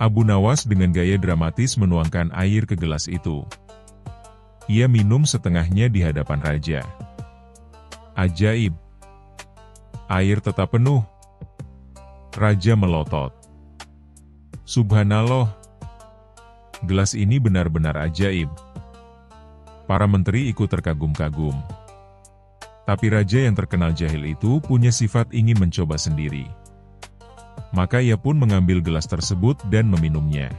Abu Nawas dengan gaya dramatis menuangkan air ke gelas itu. Ia minum setengahnya di hadapan raja. Ajaib! Air tetap penuh. Raja melotot. "Subhanallah! Gelas ini benar-benar ajaib." Para menteri ikut terkagum-kagum. Tapi raja yang terkenal jahil itu punya sifat ingin mencoba sendiri. Maka ia pun mengambil gelas tersebut dan meminumnya.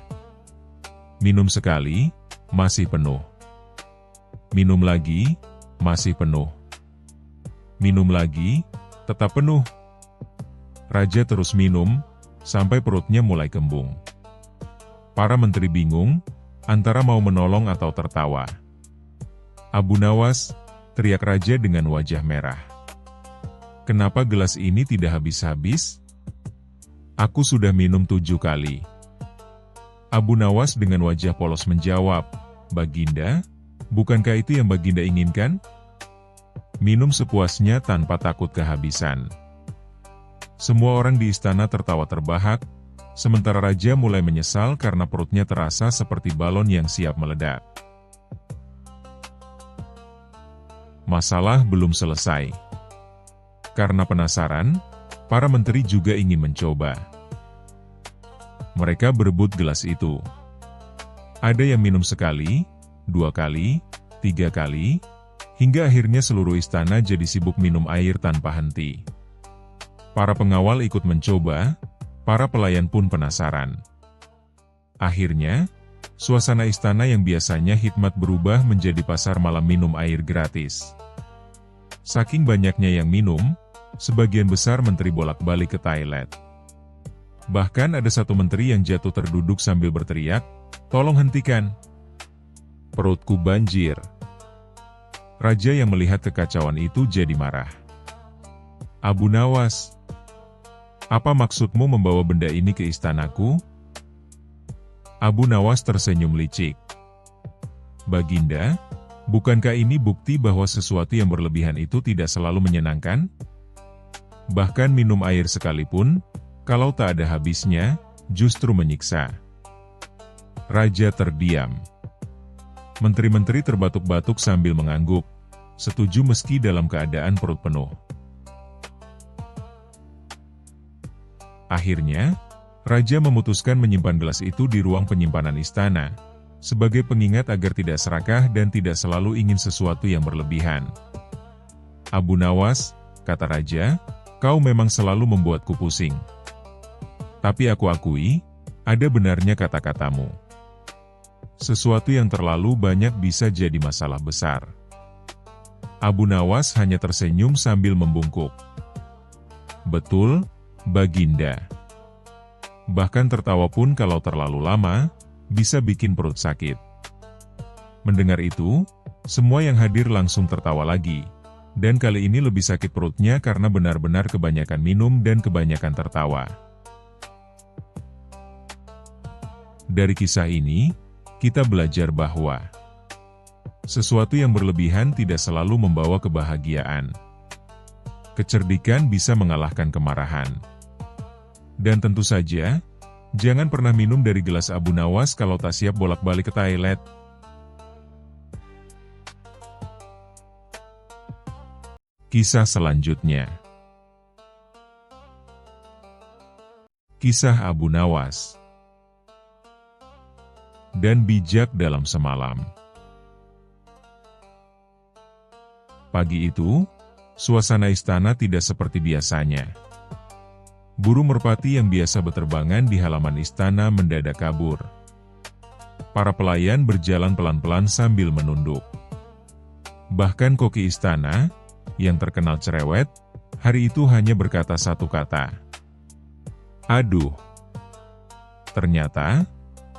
Minum sekali, masih penuh. Minum lagi, masih penuh. Minum lagi, tetap penuh. Raja terus minum, sampai perutnya mulai kembung. Para menteri bingung, antara mau menolong atau tertawa. "Abu Nawas," teriak raja dengan wajah merah. "Kenapa gelas ini tidak habis-habis? Aku sudah minum 7 kali. Abu Nawas dengan wajah polos menjawab, "Baginda, bukankah itu yang Baginda inginkan? Minum sepuasnya tanpa takut kehabisan." Semua orang di istana tertawa terbahak, sementara raja mulai menyesal karena perutnya terasa seperti balon yang siap meledak. Masalah belum selesai. Karena penasaran, para menteri juga ingin mencoba. Mereka berebut gelas itu. Ada yang minum sekali, 2 kali, 3 kali, hingga akhirnya seluruh istana jadi sibuk minum air tanpa henti. Para pengawal ikut mencoba, para pelayan pun penasaran. Akhirnya, suasana istana yang biasanya hikmat berubah menjadi pasar malam minum air gratis. Saking banyaknya yang minum, sebagian besar menteri bolak-balik ke toilet. Bahkan ada satu menteri yang jatuh terduduk sambil berteriak, "Tolong hentikan! Perutku banjir!" Raja yang melihat kekacauan itu jadi marah. "Abu Nawas, apa maksudmu membawa benda ini ke istanaku?" Abu Nawas tersenyum licik. "Baginda, bukankah ini bukti bahwa sesuatu yang berlebihan itu tidak selalu menyenangkan? Bahkan minum air sekalipun, kalau tak ada habisnya, justru menyiksa. Raja terdiam. Menteri-menteri terbatuk-batuk sambil mengangguk, setuju meski dalam keadaan perut penuh. Akhirnya, Raja memutuskan menyimpan gelas itu di ruang penyimpanan istana, sebagai pengingat agar tidak serakah dan tidak selalu ingin sesuatu yang berlebihan. "Abu Nawas," kata Raja, "kau memang selalu membuatku pusing. Tapi aku akui, ada benarnya kata-katamu. Sesuatu yang terlalu banyak bisa jadi masalah besar." Abu Nawas hanya tersenyum sambil membungkuk. "Betul, Baginda. Bahkan tertawa pun kalau terlalu lama, bisa bikin perut sakit." Mendengar itu, semua yang hadir langsung tertawa lagi. Dan kali ini lebih sakit perutnya karena benar-benar kebanyakan minum dan kebanyakan tertawa. Dari kisah ini, kita belajar bahwa sesuatu yang berlebihan tidak selalu membawa kebahagiaan. Kecerdikan bisa mengalahkan kemarahan. Dan tentu saja, jangan pernah minum dari gelas Abu Nawas kalau tak siap bolak-balik ke toilet. Kisah selanjutnya. Kisah Abu Nawas dan bijak dalam semalam. Pagi itu, suasana istana tidak seperti biasanya. Burung merpati yang biasa berterbangan di halaman istana mendadak kabur. Para pelayan berjalan pelan-pelan sambil menunduk. Bahkan koki istana, yang terkenal cerewet, hari itu hanya berkata satu kata. "Aduh." Ternyata,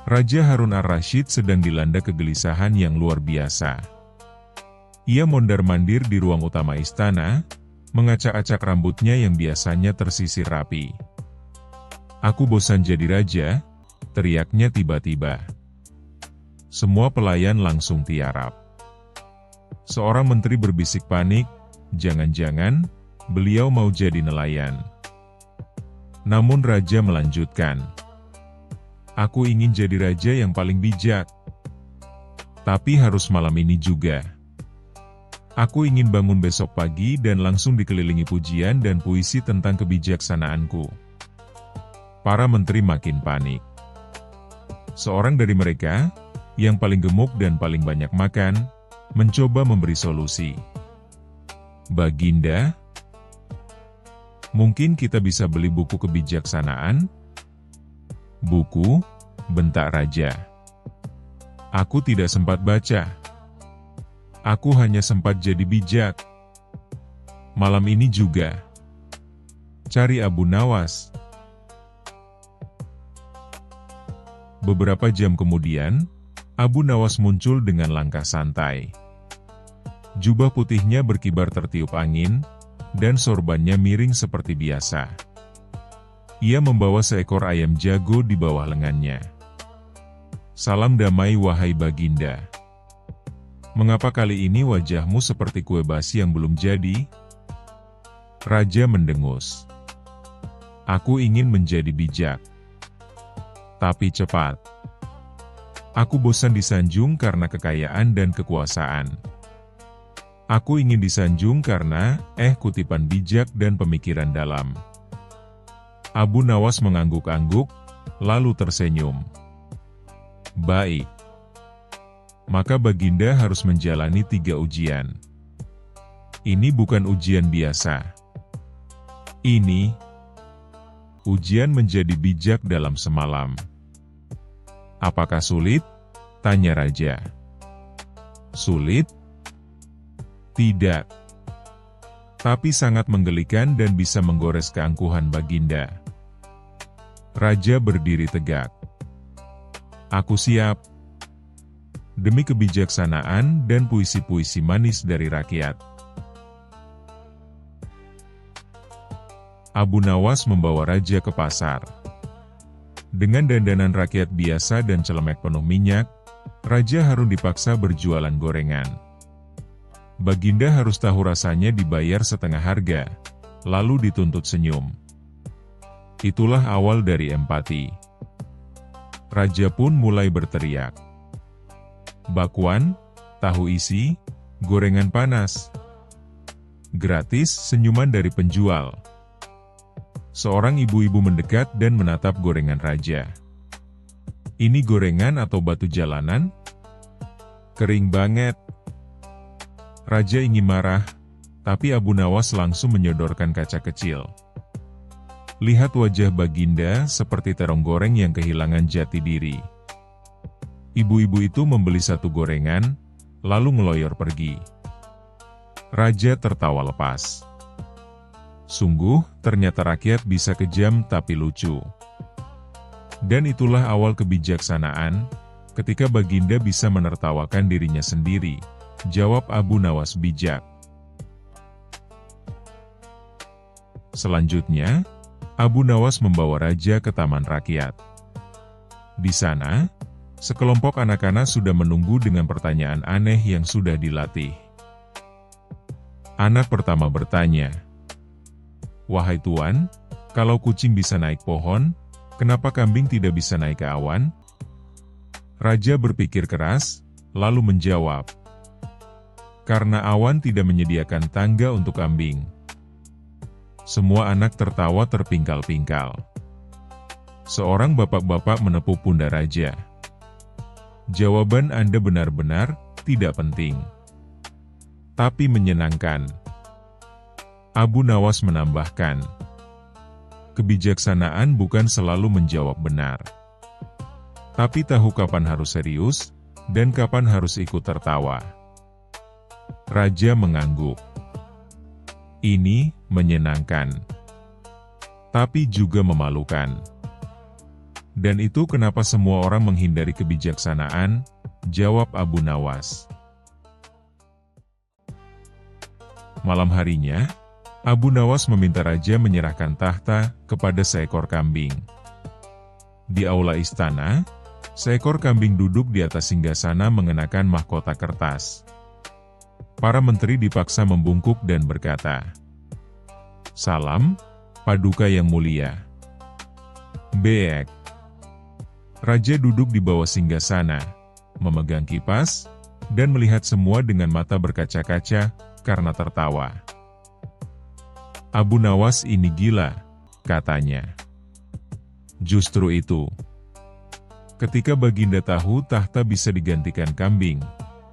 Raja Harun ar-Rasyid sedang dilanda kegelisahan yang luar biasa. Ia mondar-mandir di ruang utama istana, mengacak-acak rambutnya yang biasanya tersisir rapi. "Aku bosan jadi raja," teriaknya tiba-tiba. Semua pelayan langsung tiarap. Seorang menteri berbisik panik, jangan-jangan beliau mau jadi nelayan. Namun raja melanjutkan, "Aku ingin jadi raja yang paling bijak. Tapi harus malam ini juga. Aku ingin bangun besok pagi dan langsung dikelilingi pujian dan puisi tentang kebijaksanaanku." Para menteri makin panik. Seorang dari mereka, yang paling gemuk dan paling banyak makan, mencoba memberi solusi. "Baginda, mungkin kita bisa beli buku kebijaksanaan?" "Buku?" bentak raja. "Aku tidak sempat baca. Aku hanya sempat jadi bijak. Malam ini juga. Cari Abu Nawas." Beberapa jam kemudian, Abu Nawas muncul dengan langkah santai. Jubah putihnya berkibar tertiup angin, dan sorbannya miring seperti biasa. Ia membawa seekor ayam jago di bawah lengannya. "Salam damai wahai Baginda. Mengapa kali ini wajahmu seperti kue basi yang belum jadi?" Raja mendengus. "Aku ingin menjadi bijak. Tapi cepat. Aku bosan disanjung karena kekayaan dan kekuasaan. Aku ingin disanjung karena, kutipan bijak dan pemikiran dalam." Abu Nawas mengangguk-angguk, lalu tersenyum. "Baik. Maka Baginda harus menjalani 3 ujian. Ini bukan ujian biasa. Ini ujian menjadi bijak dalam semalam." "Apakah sulit?" tanya raja. "Sulit? Tidak. Tapi sangat menggelikan dan bisa menggores keangkuhan Baginda." Raja berdiri tegak. "Aku siap. Demi kebijaksanaan dan puisi-puisi manis dari rakyat." Abu Nawas membawa raja ke pasar. Dengan dandanan rakyat biasa dan celemek penuh minyak, Raja Harun dipaksa berjualan gorengan. Baginda harus tahu rasanya dibayar setengah harga, lalu dituntut senyum. Itulah awal dari empati. Raja pun mulai berteriak. Bakwan, tahu isi, gorengan panas. Gratis, senyuman dari penjual. Seorang ibu-ibu mendekat dan menatap gorengan raja. Ini gorengan atau batu jalanan? Kering banget. Raja ingin marah, tapi Abu Nawas langsung menyodorkan kaca kecil. Lihat wajah Baginda seperti terong goreng yang kehilangan jati diri. Ibu-ibu itu membeli satu gorengan, lalu ngeloyor pergi. Raja tertawa lepas. Sungguh, ternyata rakyat bisa kejam tapi lucu. Dan itulah awal kebijaksanaan, ketika Baginda bisa menertawakan dirinya sendiri, jawab Abu Nawas bijak. Selanjutnya, Abu Nawas membawa raja ke taman rakyat. Di sana, sekelompok anak-anak sudah menunggu dengan pertanyaan aneh yang sudah dilatih. Anak pertama bertanya, "Wahai Tuan, kalau kucing bisa naik pohon, kenapa kambing tidak bisa naik ke awan?" Raja berpikir keras, lalu menjawab, "Karena awan tidak menyediakan tangga untuk kambing." Semua anak tertawa terpingkal-pingkal. Seorang bapak-bapak menepuk pundak raja. "Jawaban Anda benar-benar tidak penting, tapi menyenangkan." Abu Nawas menambahkan, "Kebijaksanaan bukan selalu menjawab benar, tapi tahu kapan harus serius, dan kapan harus ikut tertawa." Raja mengangguk. Ini menyenangkan, tapi juga memalukan. Dan itu kenapa semua orang menghindari kebijaksanaan, jawab Abu Nawas. Malam harinya, Abu Nawas meminta raja menyerahkan tahta kepada seekor kambing. Di aula istana, seekor kambing duduk di atas singgasana mengenakan mahkota kertas. Para menteri dipaksa membungkuk dan berkata, "Salam, Paduka yang mulia." Beek. Raja duduk di bawah singgasana, memegang kipas, dan melihat semua dengan mata berkaca-kaca karena tertawa. "Abu Nawas ini gila," katanya. Justru itu. Ketika Baginda tahu tahta bisa digantikan kambing,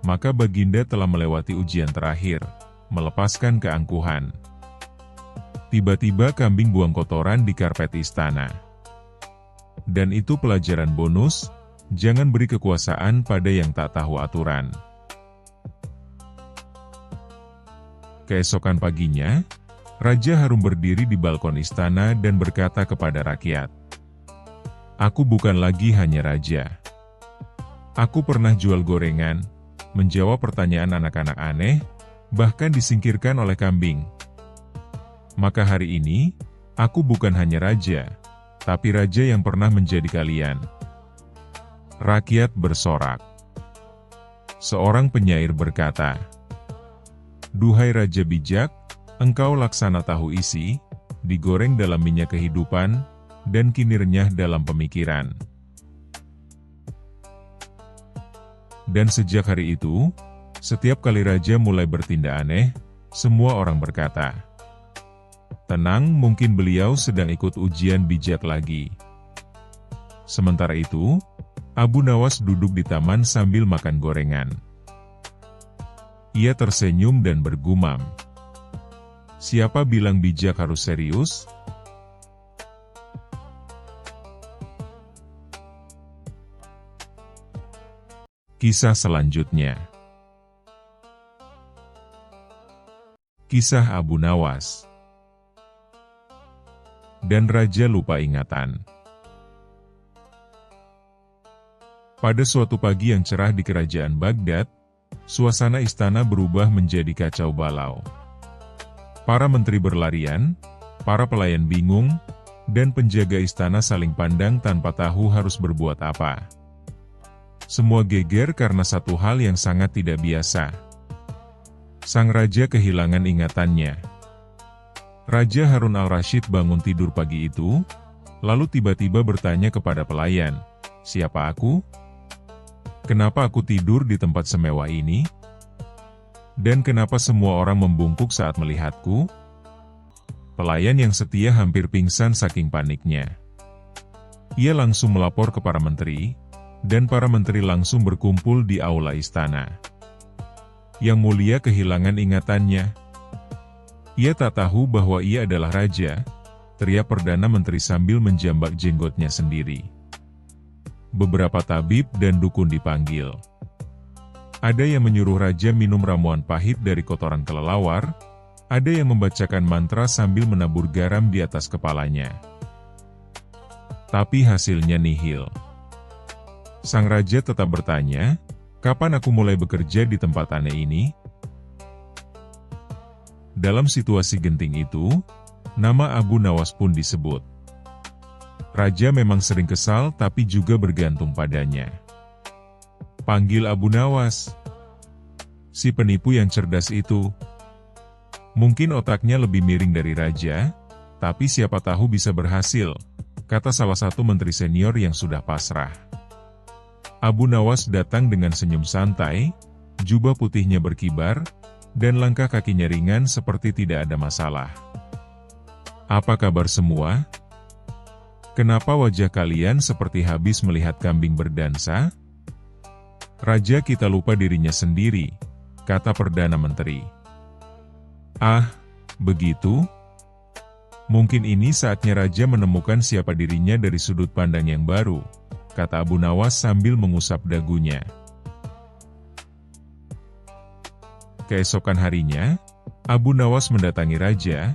maka Baginda telah melewati ujian terakhir, melepaskan keangkuhan. Tiba-tiba kambing buang kotoran di karpet istana. Dan itu pelajaran bonus, jangan beri kekuasaan pada yang tak tahu aturan. Keesokan paginya, Raja Harum berdiri di balkon istana dan berkata kepada rakyat, "Aku bukan lagi hanya raja. Aku pernah jual gorengan, menjawab pertanyaan anak-anak aneh, bahkan disingkirkan oleh kambing. Maka hari ini, aku bukan hanya raja, tapi raja yang pernah menjadi kalian." Rakyat bersorak. Seorang penyair berkata, "Duhai raja bijak, engkau laksana tahu isi, digoreng dalam minyak kehidupan, dan kini renyah dalam pemikiran." Dan sejak hari itu, setiap kali raja mulai bertindak aneh, semua orang berkata, "Tenang, mungkin beliau sedang ikut ujian bijak lagi." Sementara itu, Abu Nawas duduk di taman sambil makan gorengan. Ia tersenyum dan bergumam, "Siapa bilang bijak harus serius?" Kisah selanjutnya. Kisah Abu Nawas. Dan raja lupa ingatan. Pada suatu pagi yang cerah di kerajaan Baghdad, suasana istana berubah menjadi kacau balau. Para menteri berlarian, para pelayan bingung, dan penjaga istana saling pandang tanpa tahu harus berbuat apa. Semua geger karena satu hal yang sangat tidak biasa. Sang raja kehilangan ingatannya. Raja Harun al-Rasyid bangun tidur pagi itu, lalu tiba-tiba bertanya kepada pelayan, "Siapa aku? Kenapa aku tidur di tempat semewah ini? Dan kenapa semua orang membungkuk saat melihatku?" Pelayan yang setia hampir pingsan saking paniknya. Ia langsung melapor ke para menteri, dan para menteri langsung berkumpul di aula istana. Yang Mulia kehilangan ingatannya. Ia tak tahu bahwa ia adalah raja, teriak Perdana Menteri sambil menjambak jenggotnya sendiri. Beberapa tabib dan dukun dipanggil. Ada yang menyuruh raja minum ramuan pahit dari kotoran kelelawar, ada yang membacakan mantra sambil menabur garam di atas kepalanya. Tapi hasilnya nihil. Sang raja tetap bertanya, "Kapan aku mulai bekerja di tempat aneh ini?" Dalam situasi genting itu, nama Abu Nawas pun disebut. Raja memang sering kesal tapi juga bergantung padanya. "Panggil Abu Nawas." Si penipu yang cerdas itu. Mungkin otaknya lebih miring dari raja, tapi siapa tahu bisa berhasil, kata salah satu menteri senior yang sudah pasrah. Abu Nawas datang dengan senyum santai, jubah putihnya berkibar, dan langkah kakinya ringan seperti tidak ada masalah. "Apa kabar semua? Kenapa wajah kalian seperti habis melihat kambing berdansa?" "Raja kita lupa dirinya sendiri," kata Perdana Menteri. "Ah, begitu? Mungkin ini saatnya Raja menemukan siapa dirinya dari sudut pandang yang baru," kata Abu Nawas sambil mengusap dagunya. Keesokan harinya, Abu Nawas mendatangi Raja,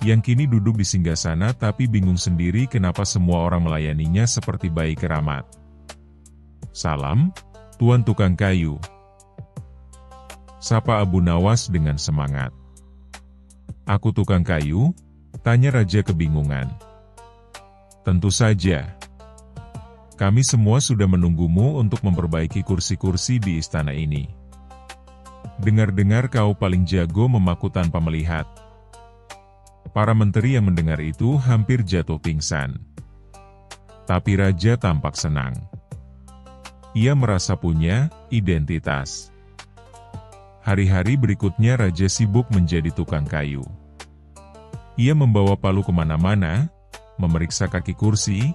yang kini duduk di singgasana tapi bingung sendiri kenapa semua orang melayaninya seperti bayi keramat. "Salam, Tuan Tukang Kayu," sapa Abu Nawas dengan semangat. "Aku tukang kayu?" tanya Raja kebingungan. "Tentu saja. Kami semua sudah menunggumu untuk memperbaiki kursi-kursi di istana ini. Dengar-dengar kau paling jago memaku tanpa melihat." Para menteri yang mendengar itu hampir jatuh pingsan. Tapi Raja tampak senang. Ia merasa punya identitas. Hari-hari berikutnya Raja sibuk menjadi tukang kayu. Ia membawa palu kemana-mana, memeriksa kaki kursi,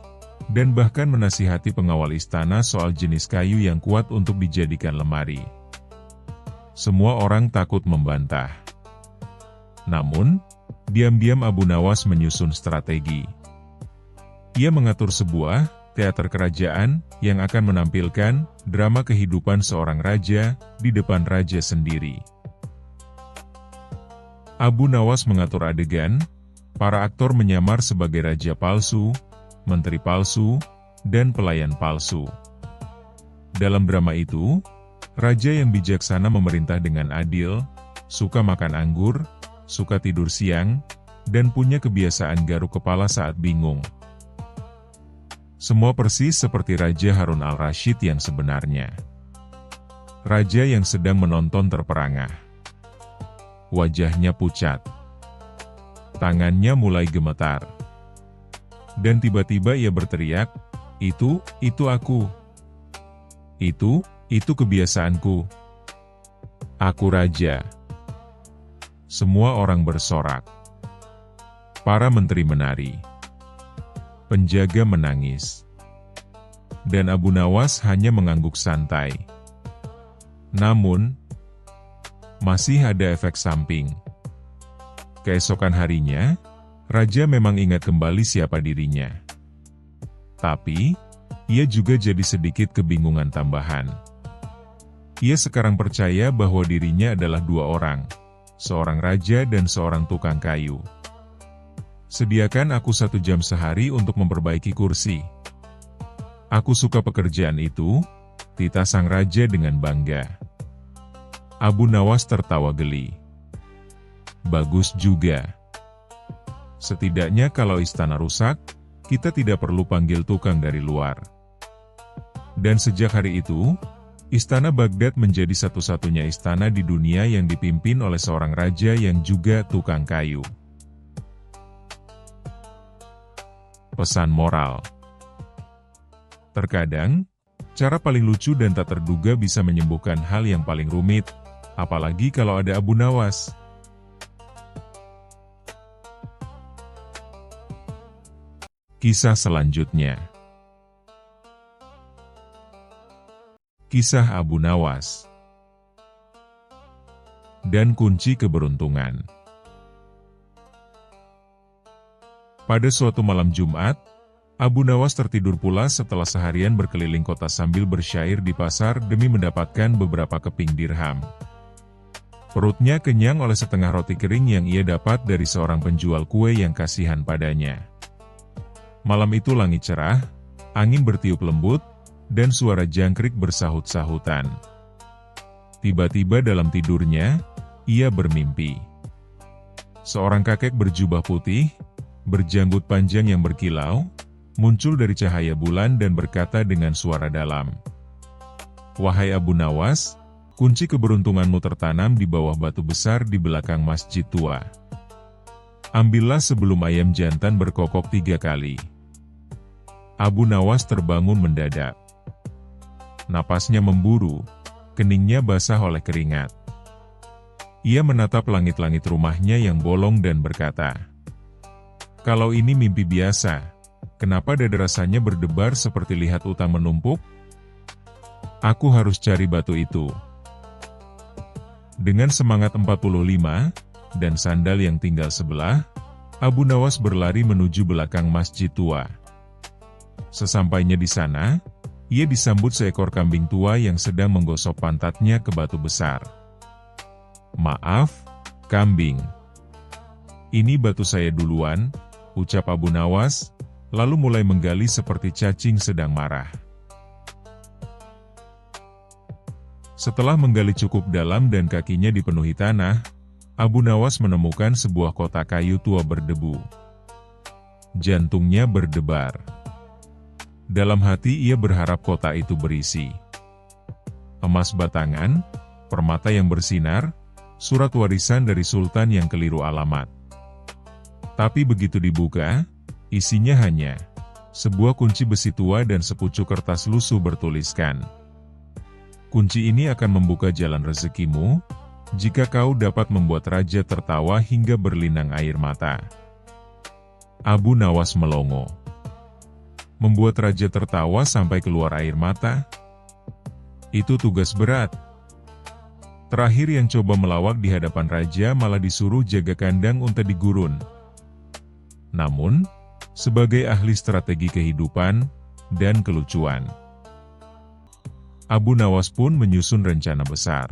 dan bahkan menasihati pengawal istana soal jenis kayu yang kuat untuk dijadikan lemari. Semua orang takut membantah. Namun, diam-diam Abu Nawas menyusun strategi. Ia mengatur sebuah teater kerajaan yang akan menampilkan drama kehidupan seorang raja di depan raja sendiri. Abu Nawas mengatur adegan, para aktor menyamar sebagai raja palsu, menteri palsu, dan pelayan palsu. Dalam drama itu, raja yang bijaksana memerintah dengan adil, suka makan anggur, suka tidur siang, dan punya kebiasaan garuk kepala saat bingung. Semua persis seperti Raja Harun al-Rasyid yang sebenarnya. Raja yang sedang menonton terperangah. Wajahnya pucat. Tangannya mulai gemetar. Dan tiba-tiba ia berteriak, itu aku. Itu kebiasaanku. Aku raja." Semua orang bersorak. Para menteri menari. Penjaga menangis. Dan Abu Nawas hanya mengangguk santai. Namun, masih ada efek samping. Keesokan harinya, Raja memang ingat kembali siapa dirinya. Tapi, ia juga jadi sedikit kebingungan tambahan. Ia sekarang percaya bahwa dirinya adalah dua orang, seorang raja dan seorang tukang kayu. "Sediakan aku 1 jam sehari untuk memperbaiki kursi. Aku suka pekerjaan itu," tita sang raja dengan bangga. Abu Nawas tertawa geli. "Bagus juga. Setidaknya kalau istana rusak, kita tidak perlu panggil tukang dari luar." Dan sejak hari itu, Istana Baghdad menjadi satu-satunya istana di dunia yang dipimpin oleh seorang raja yang juga tukang kayu. Pesan moral. Terkadang, cara paling lucu dan tak terduga bisa menyembuhkan hal yang paling rumit, apalagi kalau ada Abu Nawas. Kisah selanjutnya. Kisah Abu Nawas dan kunci keberuntungan. Pada suatu malam Jumat, Abu Nawas tertidur pulas setelah seharian berkeliling kota sambil bersyair di pasar demi mendapatkan beberapa keping dirham. Perutnya kenyang oleh setengah roti kering yang ia dapat dari seorang penjual kue yang kasihan padanya. Malam itu langit cerah, angin bertiup lembut, dan suara jangkrik bersahut-sahutan. Tiba-tiba dalam tidurnya, ia bermimpi. Seorang kakek berjubah putih, berjanggut panjang yang berkilau, muncul dari cahaya bulan dan berkata dengan suara dalam, "Wahai Abu Nawas, kunci keberuntunganmu tertanam di bawah batu besar di belakang masjid tua. Ambillah sebelum ayam jantan berkokok 3 kali." Abu Nawas terbangun mendadak. Napasnya memburu, keningnya basah oleh keringat. Ia menatap langit-langit rumahnya yang bolong dan berkata, "Kalau ini mimpi biasa, kenapa dada rasanya berdebar seperti lihat utang menumpuk? Aku harus cari batu itu." Dengan semangat 45, dan sandal yang tinggal sebelah, Abu Nawas berlari menuju belakang masjid tua. Sesampainya di sana, ia disambut seekor kambing tua yang sedang menggosok pantatnya ke batu besar. "Maaf, kambing. Ini batu saya duluan," ucap Abu Nawas, lalu mulai menggali seperti cacing sedang marah. Setelah menggali cukup dalam dan kakinya dipenuhi tanah, Abu Nawas menemukan sebuah kotak kayu tua berdebu. Jantungnya berdebar. Dalam hati ia berharap kotak itu berisi emas batangan, permata yang bersinar, surat warisan dari sultan yang keliru alamat. Tapi begitu dibuka, isinya hanya sebuah kunci besi tua dan sepucuk kertas lusuh bertuliskan, "Kunci ini akan membuka jalan rezekimu, jika kau dapat membuat raja tertawa hingga berlinang air mata." Abu Nawas melongo. Membuat raja tertawa sampai keluar air mata? Itu tugas berat. Terakhir yang coba melawak di hadapan raja malah disuruh jaga kandang unta di gurun. Namun, sebagai ahli strategi kehidupan dan kelucuan, Abu Nawas pun menyusun rencana besar.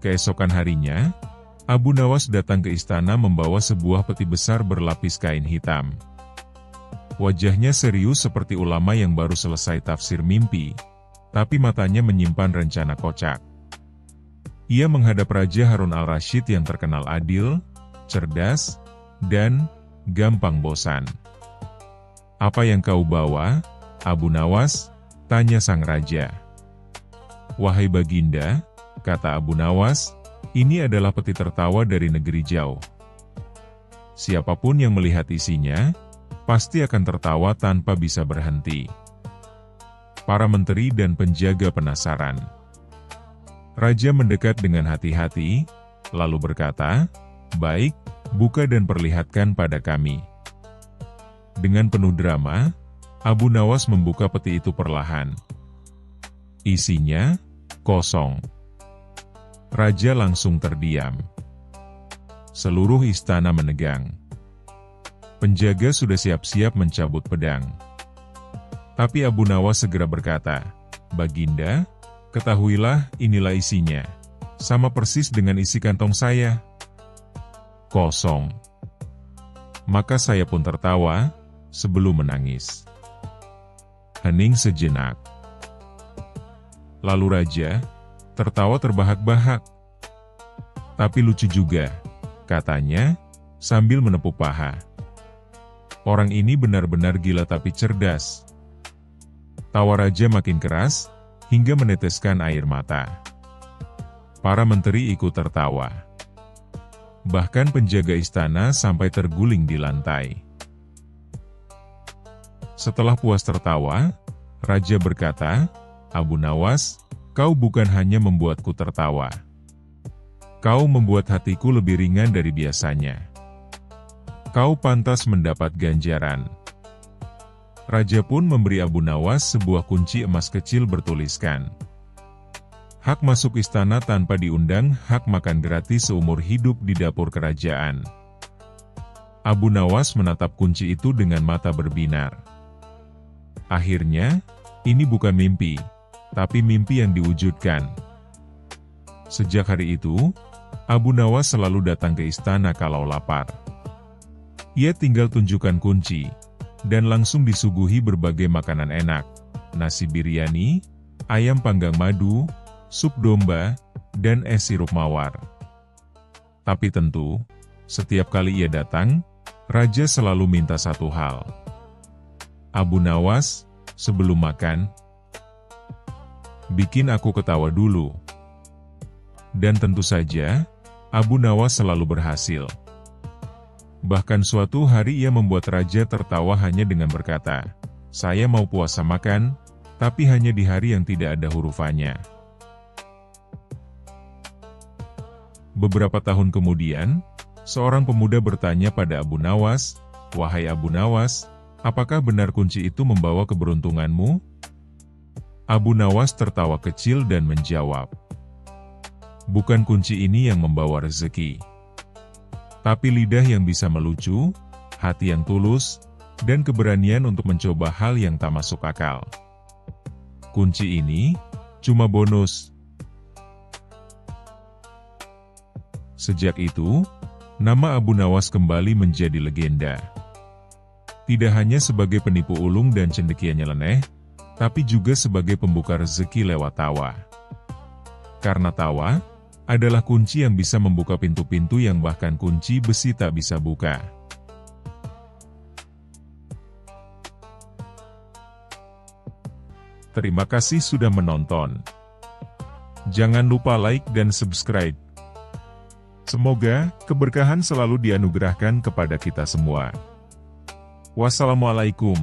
Keesokan harinya, Abu Nawas datang ke istana membawa sebuah peti besar berlapis kain hitam. Wajahnya serius seperti ulama yang baru selesai tafsir mimpi, tapi matanya menyimpan rencana kocak. Ia menghadap Raja Harun al-Rasyid yang terkenal adil, cerdas, dan gampang bosan. "Apa yang kau bawa, Abu Nawas?" tanya sang raja. "Wahai Baginda," kata Abu Nawas, "ini adalah peti tertawa dari negeri jauh. Siapapun yang melihat isinya, pasti akan tertawa tanpa bisa berhenti." Para menteri dan penjaga penasaran. Raja mendekat dengan hati-hati, lalu berkata, "Baik, buka dan perlihatkan pada kami." Dengan penuh drama, Abu Nawas membuka peti itu perlahan. Isinya kosong. Raja langsung terdiam. Seluruh istana menegang. Penjaga sudah siap-siap mencabut pedang. Tapi Abu Nawas segera berkata, "Baginda, ketahuilah inilah isinya. Sama persis dengan isi kantong saya. Kosong." Maka saya pun tertawa, sebelum menangis. Hening sejenak. Lalu Raja tertawa terbahak-bahak. "Tapi lucu juga," katanya, sambil menepuk paha. "Orang ini benar-benar gila tapi cerdas." Tawa Raja makin keras, hingga meneteskan air mata. Para menteri ikut tertawa. Bahkan penjaga istana sampai terguling di lantai. Setelah puas tertawa, raja berkata, "Abu Nawas, kau bukan hanya membuatku tertawa. Kau membuat hatiku lebih ringan dari biasanya. Kau pantas mendapat ganjaran." Raja pun memberi Abu Nawas sebuah kunci emas kecil bertuliskan, "Hak masuk istana tanpa diundang, hak makan gratis seumur hidup di dapur kerajaan." Abu Nawas menatap kunci itu dengan mata berbinar. Akhirnya, ini bukan mimpi, tapi mimpi yang diwujudkan. Sejak hari itu, Abu Nawas selalu datang ke istana kalau lapar. Ia tinggal tunjukkan kunci, dan langsung disuguhi berbagai makanan enak, nasi biryani, ayam panggang madu, sup domba, dan es sirup mawar. Tapi tentu, setiap kali ia datang, raja selalu minta satu hal. "Abu Nawas, sebelum makan, bikin aku ketawa dulu." Dan tentu saja, Abu Nawas selalu berhasil. Bahkan suatu hari ia membuat raja tertawa hanya dengan berkata, "Saya mau puasa makan, tapi hanya di hari yang tidak ada hurufannya." Beberapa tahun kemudian, seorang pemuda bertanya pada Abu Nawas, "Wahai Abu Nawas, apakah benar kunci itu membawa keberuntunganmu?" Abu Nawas tertawa kecil dan menjawab, "Bukan kunci ini yang membawa rezeki, tapi lidah yang bisa melucu, hati yang tulus, dan keberanian untuk mencoba hal yang tak masuk akal. Kunci ini cuma bonus." Sejak itu, nama Abu Nawas kembali menjadi legenda. Tidak hanya sebagai penipu ulung dan cendekia nyeleneh, tapi juga sebagai pembuka rezeki lewat tawa. Karena tawa adalah kunci yang bisa membuka pintu-pintu yang bahkan kunci besi tak bisa buka. Terima kasih sudah menonton. Jangan lupa like dan subscribe. Semoga keberkahan selalu dianugerahkan kepada kita semua. Wassalamualaikum.